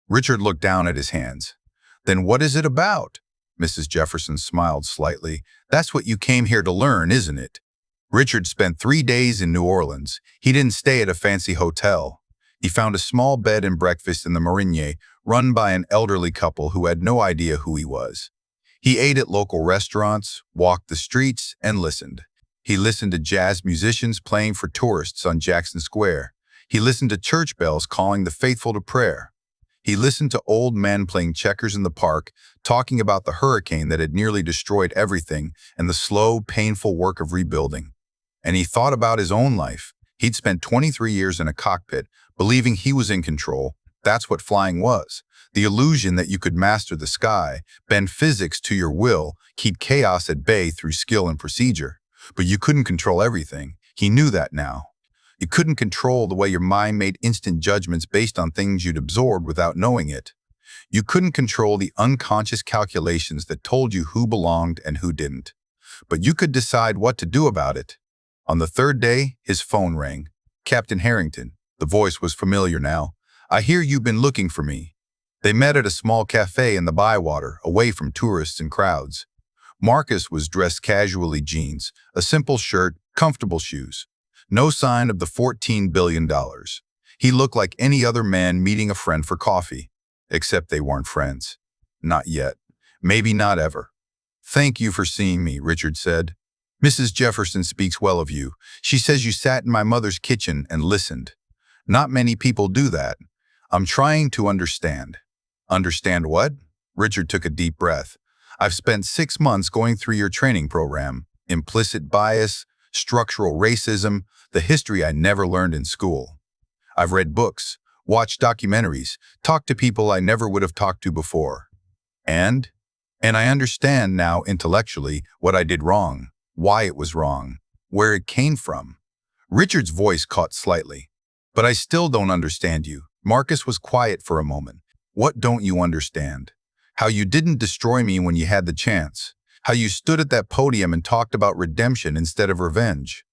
Speaker 1: Richard looked down at his hands. Then what is it about? Mrs. Jefferson smiled slightly. That's what you came here to learn, isn't it? Richard spent 3 days in New Orleans. He didn't stay at a fancy hotel. He found a small bed and breakfast in the Marinier, run by an elderly couple who had no idea who he was. He ate at local restaurants, walked the streets, and listened. He listened to jazz musicians playing for tourists on Jackson Square. He listened to church bells calling the faithful to prayer. He listened to old men playing checkers in the park, talking about the hurricane that had nearly destroyed everything and the slow, painful work of rebuilding. And he thought about his own life. He'd spent 23 years in a cockpit, believing he was in control. That's what flying was. The illusion that you could master the sky, bend physics to your will, keep chaos at bay through skill and procedure. But you couldn't control everything. He knew that now. You couldn't control the way your mind made instant judgments based on things you'd absorbed without knowing it. You couldn't control the unconscious calculations that told you who belonged and who didn't. But you could decide what to do about it. On the 3rd day, his phone rang. Captain Harrington. The voice was familiar now. I hear you've been looking for me. They met at a small cafe in the Bywater, away from tourists and crowds. Marcus was dressed casually, jeans, a simple shirt, comfortable shoes. No sign of the $14 billion. He looked like any other man meeting a friend for coffee. Except they weren't friends. Not yet. Maybe not ever. Thank you for seeing me, Richard said. Mrs. Jefferson speaks well of you. She says you sat in my mother's kitchen and listened. Not many people do that. I'm trying to understand. Understand what? Richard took a deep breath. I've spent 6 months going through your training program. Implicit bias, structural racism, the history I never learned in school. I've read books, watched documentaries, talked to people I never would have talked to before. And I understand now intellectually what I did wrong, why it was wrong, where it came from. Richard's voice caught slightly. But I still don't understand you. Marcus was quiet for a moment. What don't you understand? How you didn't destroy me when you had the chance. How you stood at that podium and talked about redemption instead of revenge.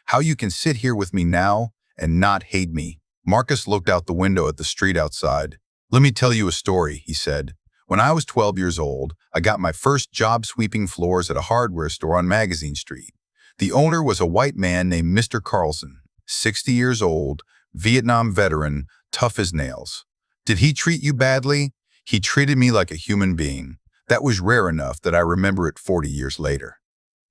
Speaker 1: How you can sit here with me now and not hate me. Marcus looked out the window at the street outside. Let me tell you a story, he said. When I was 12 years old, I got my first job sweeping floors at a hardware store on Magazine Street. The owner was a white man named Mr. Carlson, 60 years old, Vietnam veteran, tough as nails. Did he treat you badly? He treated me like a human being. That was rare enough that I remember it 40 years later.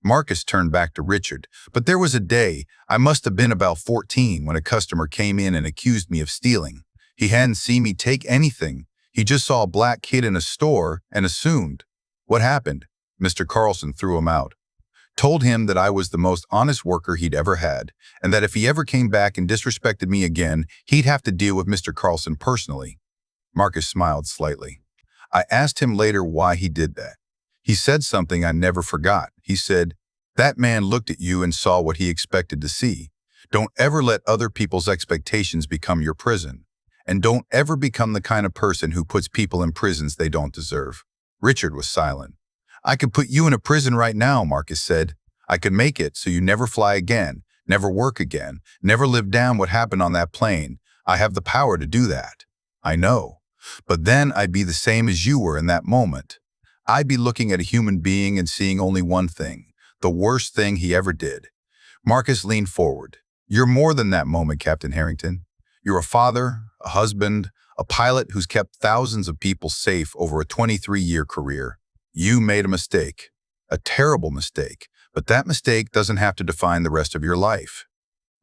Speaker 1: Marcus turned back to Richard. But there was a day, I must have been about 14, when a customer came in and accused me of stealing. He hadn't seen me take anything. He just saw a black kid in a store and assumed. What happened? Mr. Carlson threw him out. Told him that I was the most honest worker he'd ever had, and that if he ever came back and disrespected me again, he'd have to deal with Mr. Carlson personally. Marcus smiled slightly. I asked him later why he did that. He said something I never forgot. He said, "That man looked at you and saw what he expected to see. Don't ever let other people's expectations become your prison. And don't ever become the kind of person who puts people in prisons they don't deserve." Richard was silent. "I could put you in a prison right now," Marcus said. "I could make it so you never fly again, never work again, never live down what happened on that plane. I have the power to do that." "I know. But then I'd be the same as you were in that moment. I'd be looking at a human being and seeing only one thing, the worst thing he ever did." Marcus leaned forward. "You're more than that moment, Captain Harrington. You're a father, a husband, a pilot who's kept thousands of people safe over a 23-year career. You made a mistake, a terrible mistake, but that mistake doesn't have to define the rest of your life."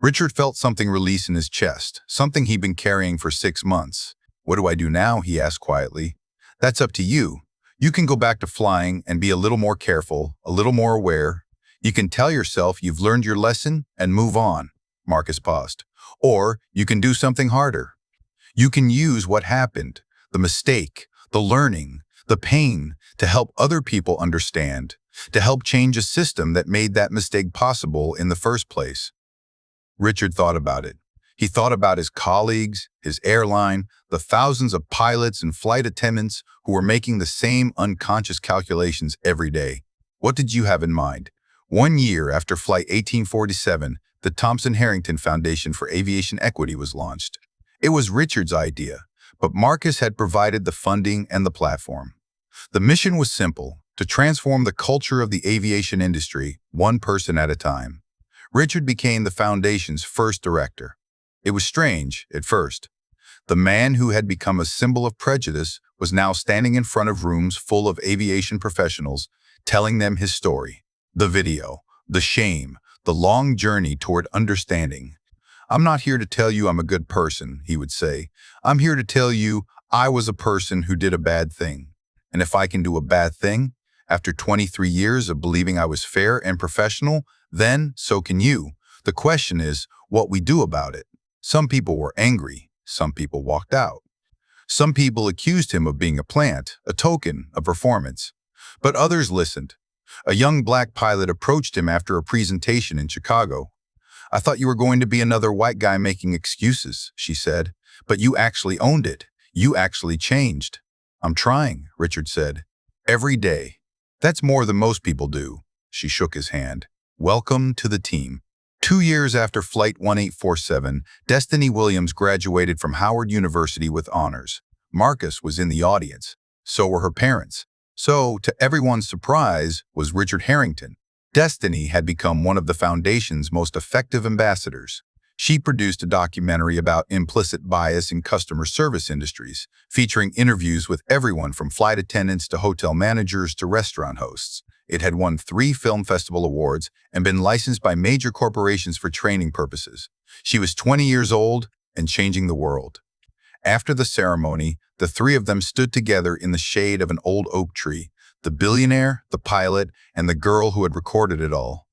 Speaker 1: Richard felt something release in his chest, something he'd been carrying for 6 months. "What do I do now?" he asked quietly. "That's up to you. You can go back to flying and be a little more careful, a little more aware. You can tell yourself you've learned your lesson and move on." Marcus paused. "Or you can do something harder. You can use what happened, the mistake, the learning, the pain, to help other people understand, to help change a system that made that mistake possible in the first place." Richard thought about it. He thought about his colleagues, his airline, the thousands of pilots and flight attendants who were making the same unconscious calculations every day. "What did you have in mind?" 1 year after Flight 1847, the Thompson-Harrington Foundation for Aviation Equity was launched. It was Richard's idea, but Marcus had provided the funding and the platform. The mission was simple: to transform the culture of the aviation industry, one person at a time. Richard became the foundation's first director. It was strange at first. The man who had become a symbol of prejudice was now standing in front of rooms full of aviation professionals, telling them his story. The video, the shame, the long journey toward understanding. "I'm not here to tell you I'm a good person," he would say. "I'm here to tell you I was a person who did a bad thing. And if I can do a bad thing, after 23 years of believing I was fair and professional, then so can you. The question is what we do about it." Some people were angry. Some people walked out. Some people accused him of being a plant, a token, a performance. But others listened. A young black pilot approached him after a presentation in Chicago. "I thought you were going to be another white guy making excuses," she said. "But you actually owned it. You actually changed." "I'm trying," Richard said. "Every day." "That's more than most people do." She shook his hand. "Welcome to the team." 2 years after Flight 1847, Destiny Williams graduated from Howard University with honors. Marcus was in the audience. So were her parents. So, to everyone's surprise, was Richard Harrington. Destiny had become one of the Foundation's most effective ambassadors. She produced a documentary about implicit bias in customer service industries, featuring interviews with everyone from flight attendants to hotel managers to restaurant hosts. It had won 3 film festival awards and been licensed by major corporations for training purposes. She was 20 years old and changing the world. After the ceremony, the 3 of them stood together in the shade of an old oak tree, the billionaire, the pilot, and the girl who had recorded it all.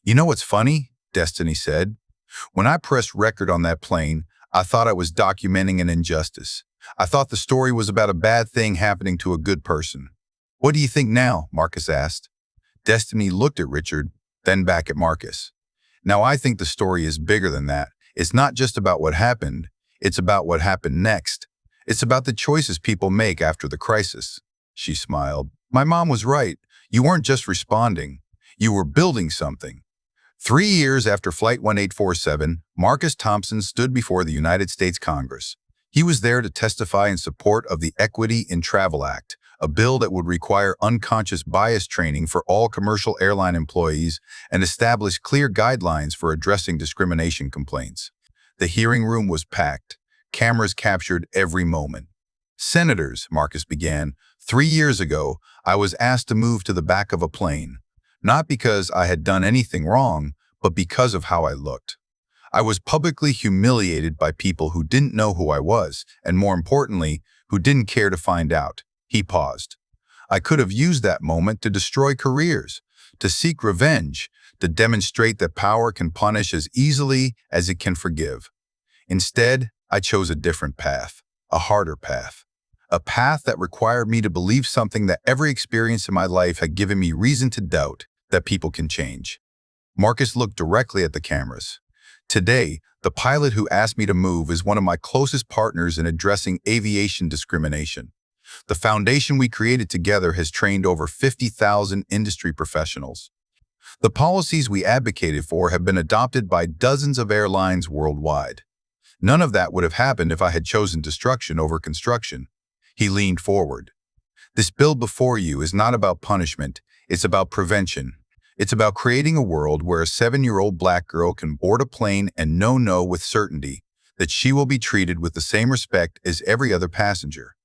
Speaker 1: "You know what's funny?" Destiny said. "When I pressed record on that plane, I thought I was documenting an injustice. I thought the story was about a bad thing happening to a good person." "What do you think now?" Marcus asked. Destiny looked at Richard, then back at Marcus. "Now I think the story is bigger than that. It's not just about what happened. It's about what happened next. It's about the choices people make after the crisis." She smiled. "My mom was right. You weren't just responding. You were building something." 3 years after Flight 1847, Marcus Thompson stood before the United States Congress. He was there to testify in support of the Equity in Travel Act, a bill that would require unconscious bias training for all commercial airline employees and establish clear guidelines for addressing discrimination complaints. The hearing room was packed. Cameras captured every moment. "Senators," Marcus began, 3 years ago, I was asked to move to the back of a plane. Not because I had done anything wrong, but because of how I looked. I was publicly humiliated by people who didn't know who I was, and more importantly, who didn't care to find out." He paused. I could have used that moment to destroy careers, to seek revenge, to demonstrate that power can punish as easily as it can forgive. Instead, I chose a different path, a harder path, a path that required me to believe something that every experience in my life had given me reason to doubt, that people can change. Marcus looked directly at the cameras. Today, the pilot who asked me to move is one of my closest partners in addressing aviation discrimination. The foundation we created together has trained over 50,000 industry professionals. The policies we advocated for have been adopted by dozens of airlines worldwide. None of that would have happened if I had chosen destruction over construction. He leaned forward. This bill before you is not about punishment, it's about prevention. It's about creating a world where a 7-year-old black girl can board a plane and know with certainty that she will be treated with the same respect as every other passenger.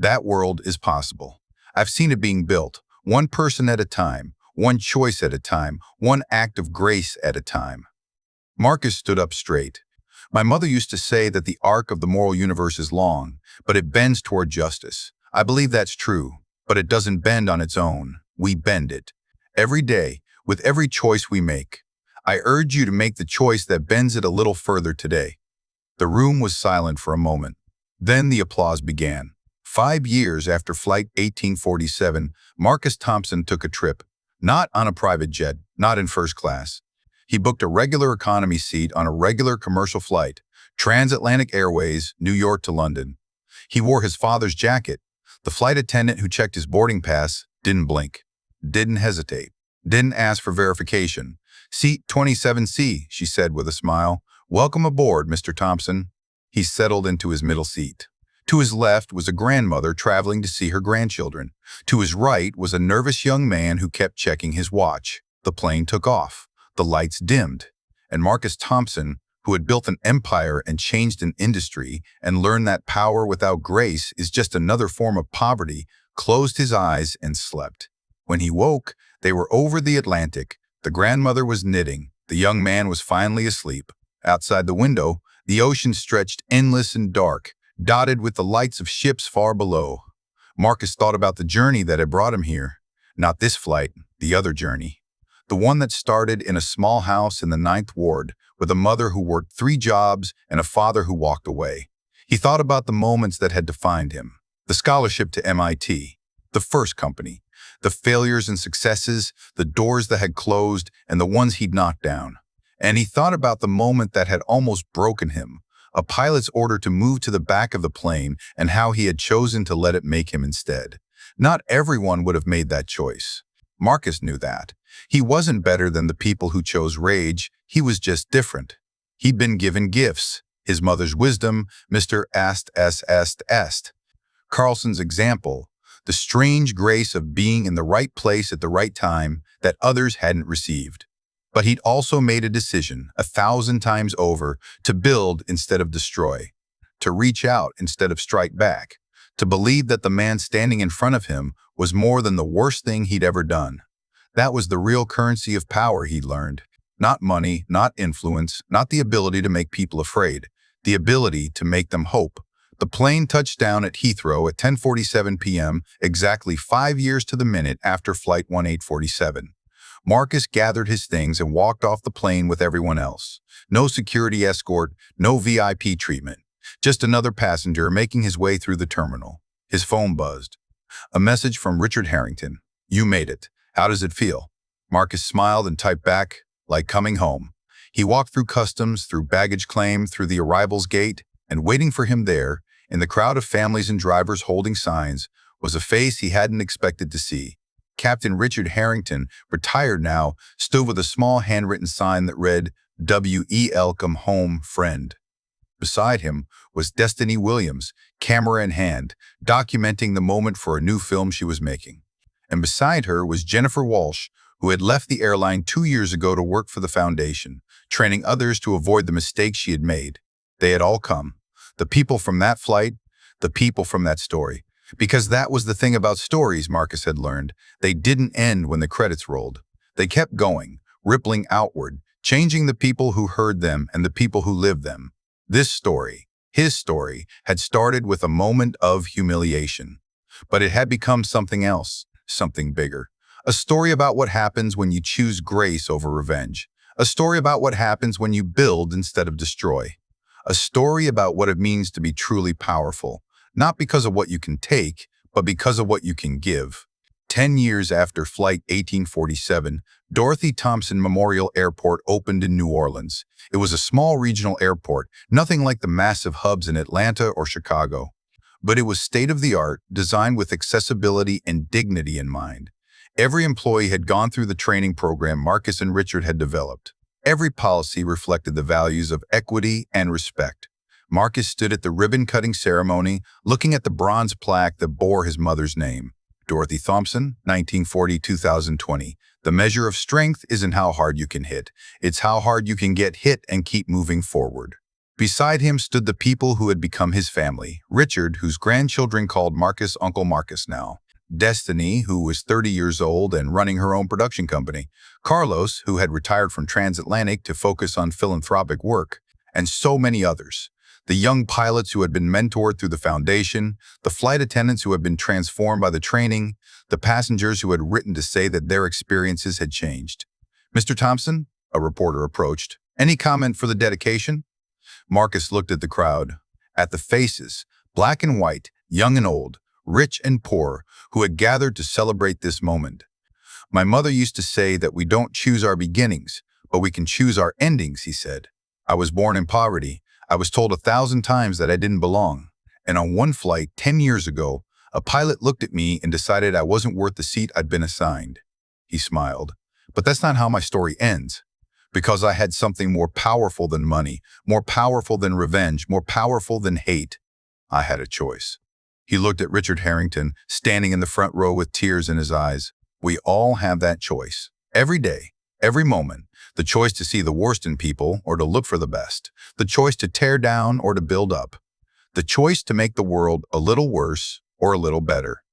Speaker 1: That world is possible. I've seen it being built, one person at a time, one choice at a time, one act of grace at a time. Marcus stood up straight. My mother used to say that the arc of the moral universe is long, but it bends toward justice. I believe that's true, but it doesn't bend on its own. We bend it. Every day, with every choice we make. I urge you to make the choice that bends it a little further today. The room was silent for a moment. Then the applause began. 5 years after Flight 1847, Marcus Thompson took a trip, not on a private jet, not in first class. He booked a regular economy seat on a regular commercial flight, TransAtlantic Airways, New York to London. He wore his father's jacket. The flight attendant who checked his boarding pass didn't blink, didn't hesitate, didn't ask for verification. "Seat 27C, she said with a smile. "Welcome aboard, Mr. Thompson." He settled into his middle seat. To his left was a grandmother traveling to see her grandchildren. To his right was a nervous young man who kept checking his watch. The plane took off. The lights dimmed. And Marcus Thompson, who had built an empire and changed an industry and learned that power without grace is just another form of poverty, closed his eyes and slept. When he woke, they were over the Atlantic. The grandmother was knitting. The young man was finally asleep. Outside the window, the ocean stretched endless and dark, dotted with the lights of ships far below. Marcus thought about the journey that had brought him here. Not this flight, the other journey. The one that started in a small house in the 9th Ward, with a mother who worked 3 jobs and a father who walked away. He thought about the moments that had defined him. The scholarship to MIT, the first company, the failures and successes, the doors that had closed, and the ones he'd knocked down. And he thought about the moment that had almost broken him, a pilot's order to move to the back of the plane and how he had chosen to let it make him instead. Not everyone would have made that choice. Marcus knew that. He wasn't better than the people who chose rage, he was just different. He'd been given gifts, his mother's wisdom, Mr. Est. Carlson's example, the strange grace of being in the right place at the right time that others hadn't received. But he'd also made a decision, 1,000 times over, to build instead of destroy, to reach out instead of strike back, to believe that the man standing in front of him was more than the worst thing he'd ever done. That was the real currency of power, he'd learned. Not money, not influence, not the ability to make people afraid, the ability to make them hope. The plane touched down at Heathrow at 10:47 p.m., exactly 5 years to the minute after Flight 1847. Marcus gathered his things and walked off the plane with everyone else. No security escort, no VIP treatment. Just another passenger making his way through the terminal. His phone buzzed. A message from Richard Harrington. "You made it. How does it feel?" Marcus smiled and typed back, "Like coming home." He walked through customs, through baggage claim, through the arrivals gate, and waiting for him there, in the crowd of families and drivers holding signs, was a face he hadn't expected to see. Captain Richard Harrington, retired now, stood with a small handwritten sign that read, "W.E.L. Come Home, Friend." Beside him was Destiny Williams, camera in hand, documenting the moment for a new film she was making. And beside her was Jennifer Walsh, who had left the airline 2 years ago to work for the foundation, training others to avoid the mistakes she had made. They had all come. The people from that flight, the people from that story. Because that was the thing about stories, Marcus had learned. They didn't end when the credits rolled. They kept going, rippling outward, changing the people who heard them and the people who lived them. This story, his story, had started with a moment of humiliation. But it had become something else. something bigger. A story about what happens when you choose grace over revenge. A story about what happens when you build instead of destroy. A story about what it means to be truly powerful, not because of what you can take, but because of what you can give. 10 years after Flight 1847, Dorothy Thompson Memorial Airport opened in New Orleans. It was a small regional airport, nothing like the massive hubs in Atlanta or Chicago. But it was state-of-the-art, designed with accessibility and dignity in mind. Every employee had gone through the training program Marcus and Richard had developed. Every policy reflected the values of equity and respect. Marcus stood at the ribbon-cutting ceremony, looking at the bronze plaque that bore his mother's name. Dorothy Thompson, 1940-2020. The measure of strength isn't how hard you can hit. It's how hard you can get hit and keep moving forward. Beside him stood the people who had become his family. Richard, whose grandchildren called Marcus Uncle Marcus now. Destiny, who was 30 years old and running her own production company. Carlos, who had retired from TransAtlantic to focus on philanthropic work. And so many others. The young pilots who had been mentored through the foundation, the flight attendants who had been transformed by the training, the passengers who had written to say that their experiences had changed. "Mr. Thompson," a reporter approached, "any comment for the dedication?" Marcus looked at the crowd, at the faces, black and white, young and old, rich and poor, who had gathered to celebrate this moment. "My mother used to say that we don't choose our beginnings, but we can choose our endings," he said. "I was born in poverty. I was told 1,000 times that I didn't belong. And on one flight 10 years ago, a pilot looked at me and decided I wasn't worth the seat I'd been assigned." He smiled. "But that's not how my story ends. Because I had something more powerful than money, more powerful than revenge, more powerful than hate. I had a choice." He looked at Richard Harrington, standing in the front row with tears in his eyes. "We all have that choice. Every day, every moment. The choice to see the worst in people or to look for the best. The choice to tear down or to build up. The choice to make the world a little worse or a little better."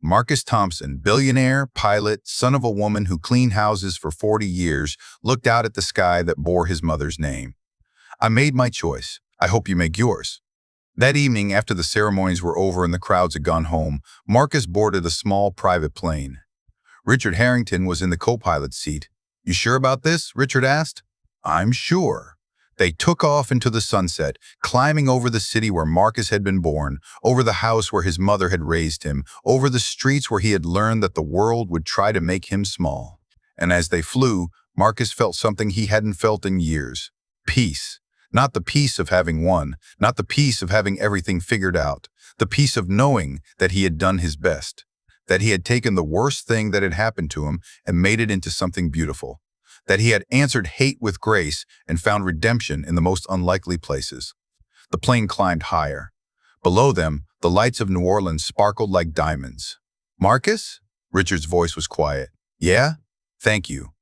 Speaker 1: Marcus Thompson, billionaire, pilot, son of a woman who cleaned houses for 40 years, looked out at the sky that bore his mother's name. "I made my choice. I hope you make yours." That evening, after the ceremonies were over and the crowds had gone home, Marcus boarded a small private plane. Richard Harrington was in the co-pilot's seat. "You sure about this?" Richard asked. "I'm sure." They took off into the sunset, climbing over the city where Marcus had been born, over the house where his mother had raised him, over the streets where he had learned that the world would try to make him small. And as they flew, Marcus felt something he hadn't felt in years. Peace. Not the peace of having won, not the peace of having everything figured out, the peace of knowing that he had done his best, that he had taken the worst thing that had happened to him and made it into something beautiful, that he had answered hate with grace and found redemption in the most unlikely places. The plane climbed higher. Below them, the lights of New Orleans sparkled like diamonds. "Marcus?" Richard's voice was quiet. "Yeah? Thank you."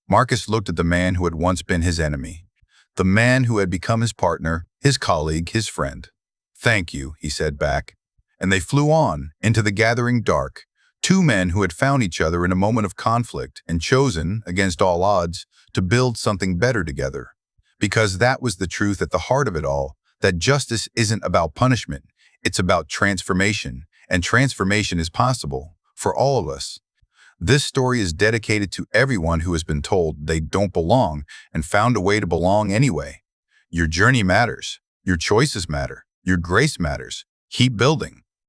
Speaker 1: Marcus looked at the man who had once been his enemy, the man who had become his partner, his colleague, his friend. "Thank you," he said back. And they flew on, into the gathering dark, two men who had found each other in a moment of conflict and chosen, against all odds, to build something better together. Because that was the truth at the heart of it all, that justice isn't about punishment, it's about transformation, and transformation is possible for all of us. This story is dedicated to everyone who has been told they don't belong and found a way to belong anyway. Your journey matters. Your choices matter. Your grace matters. Keep building.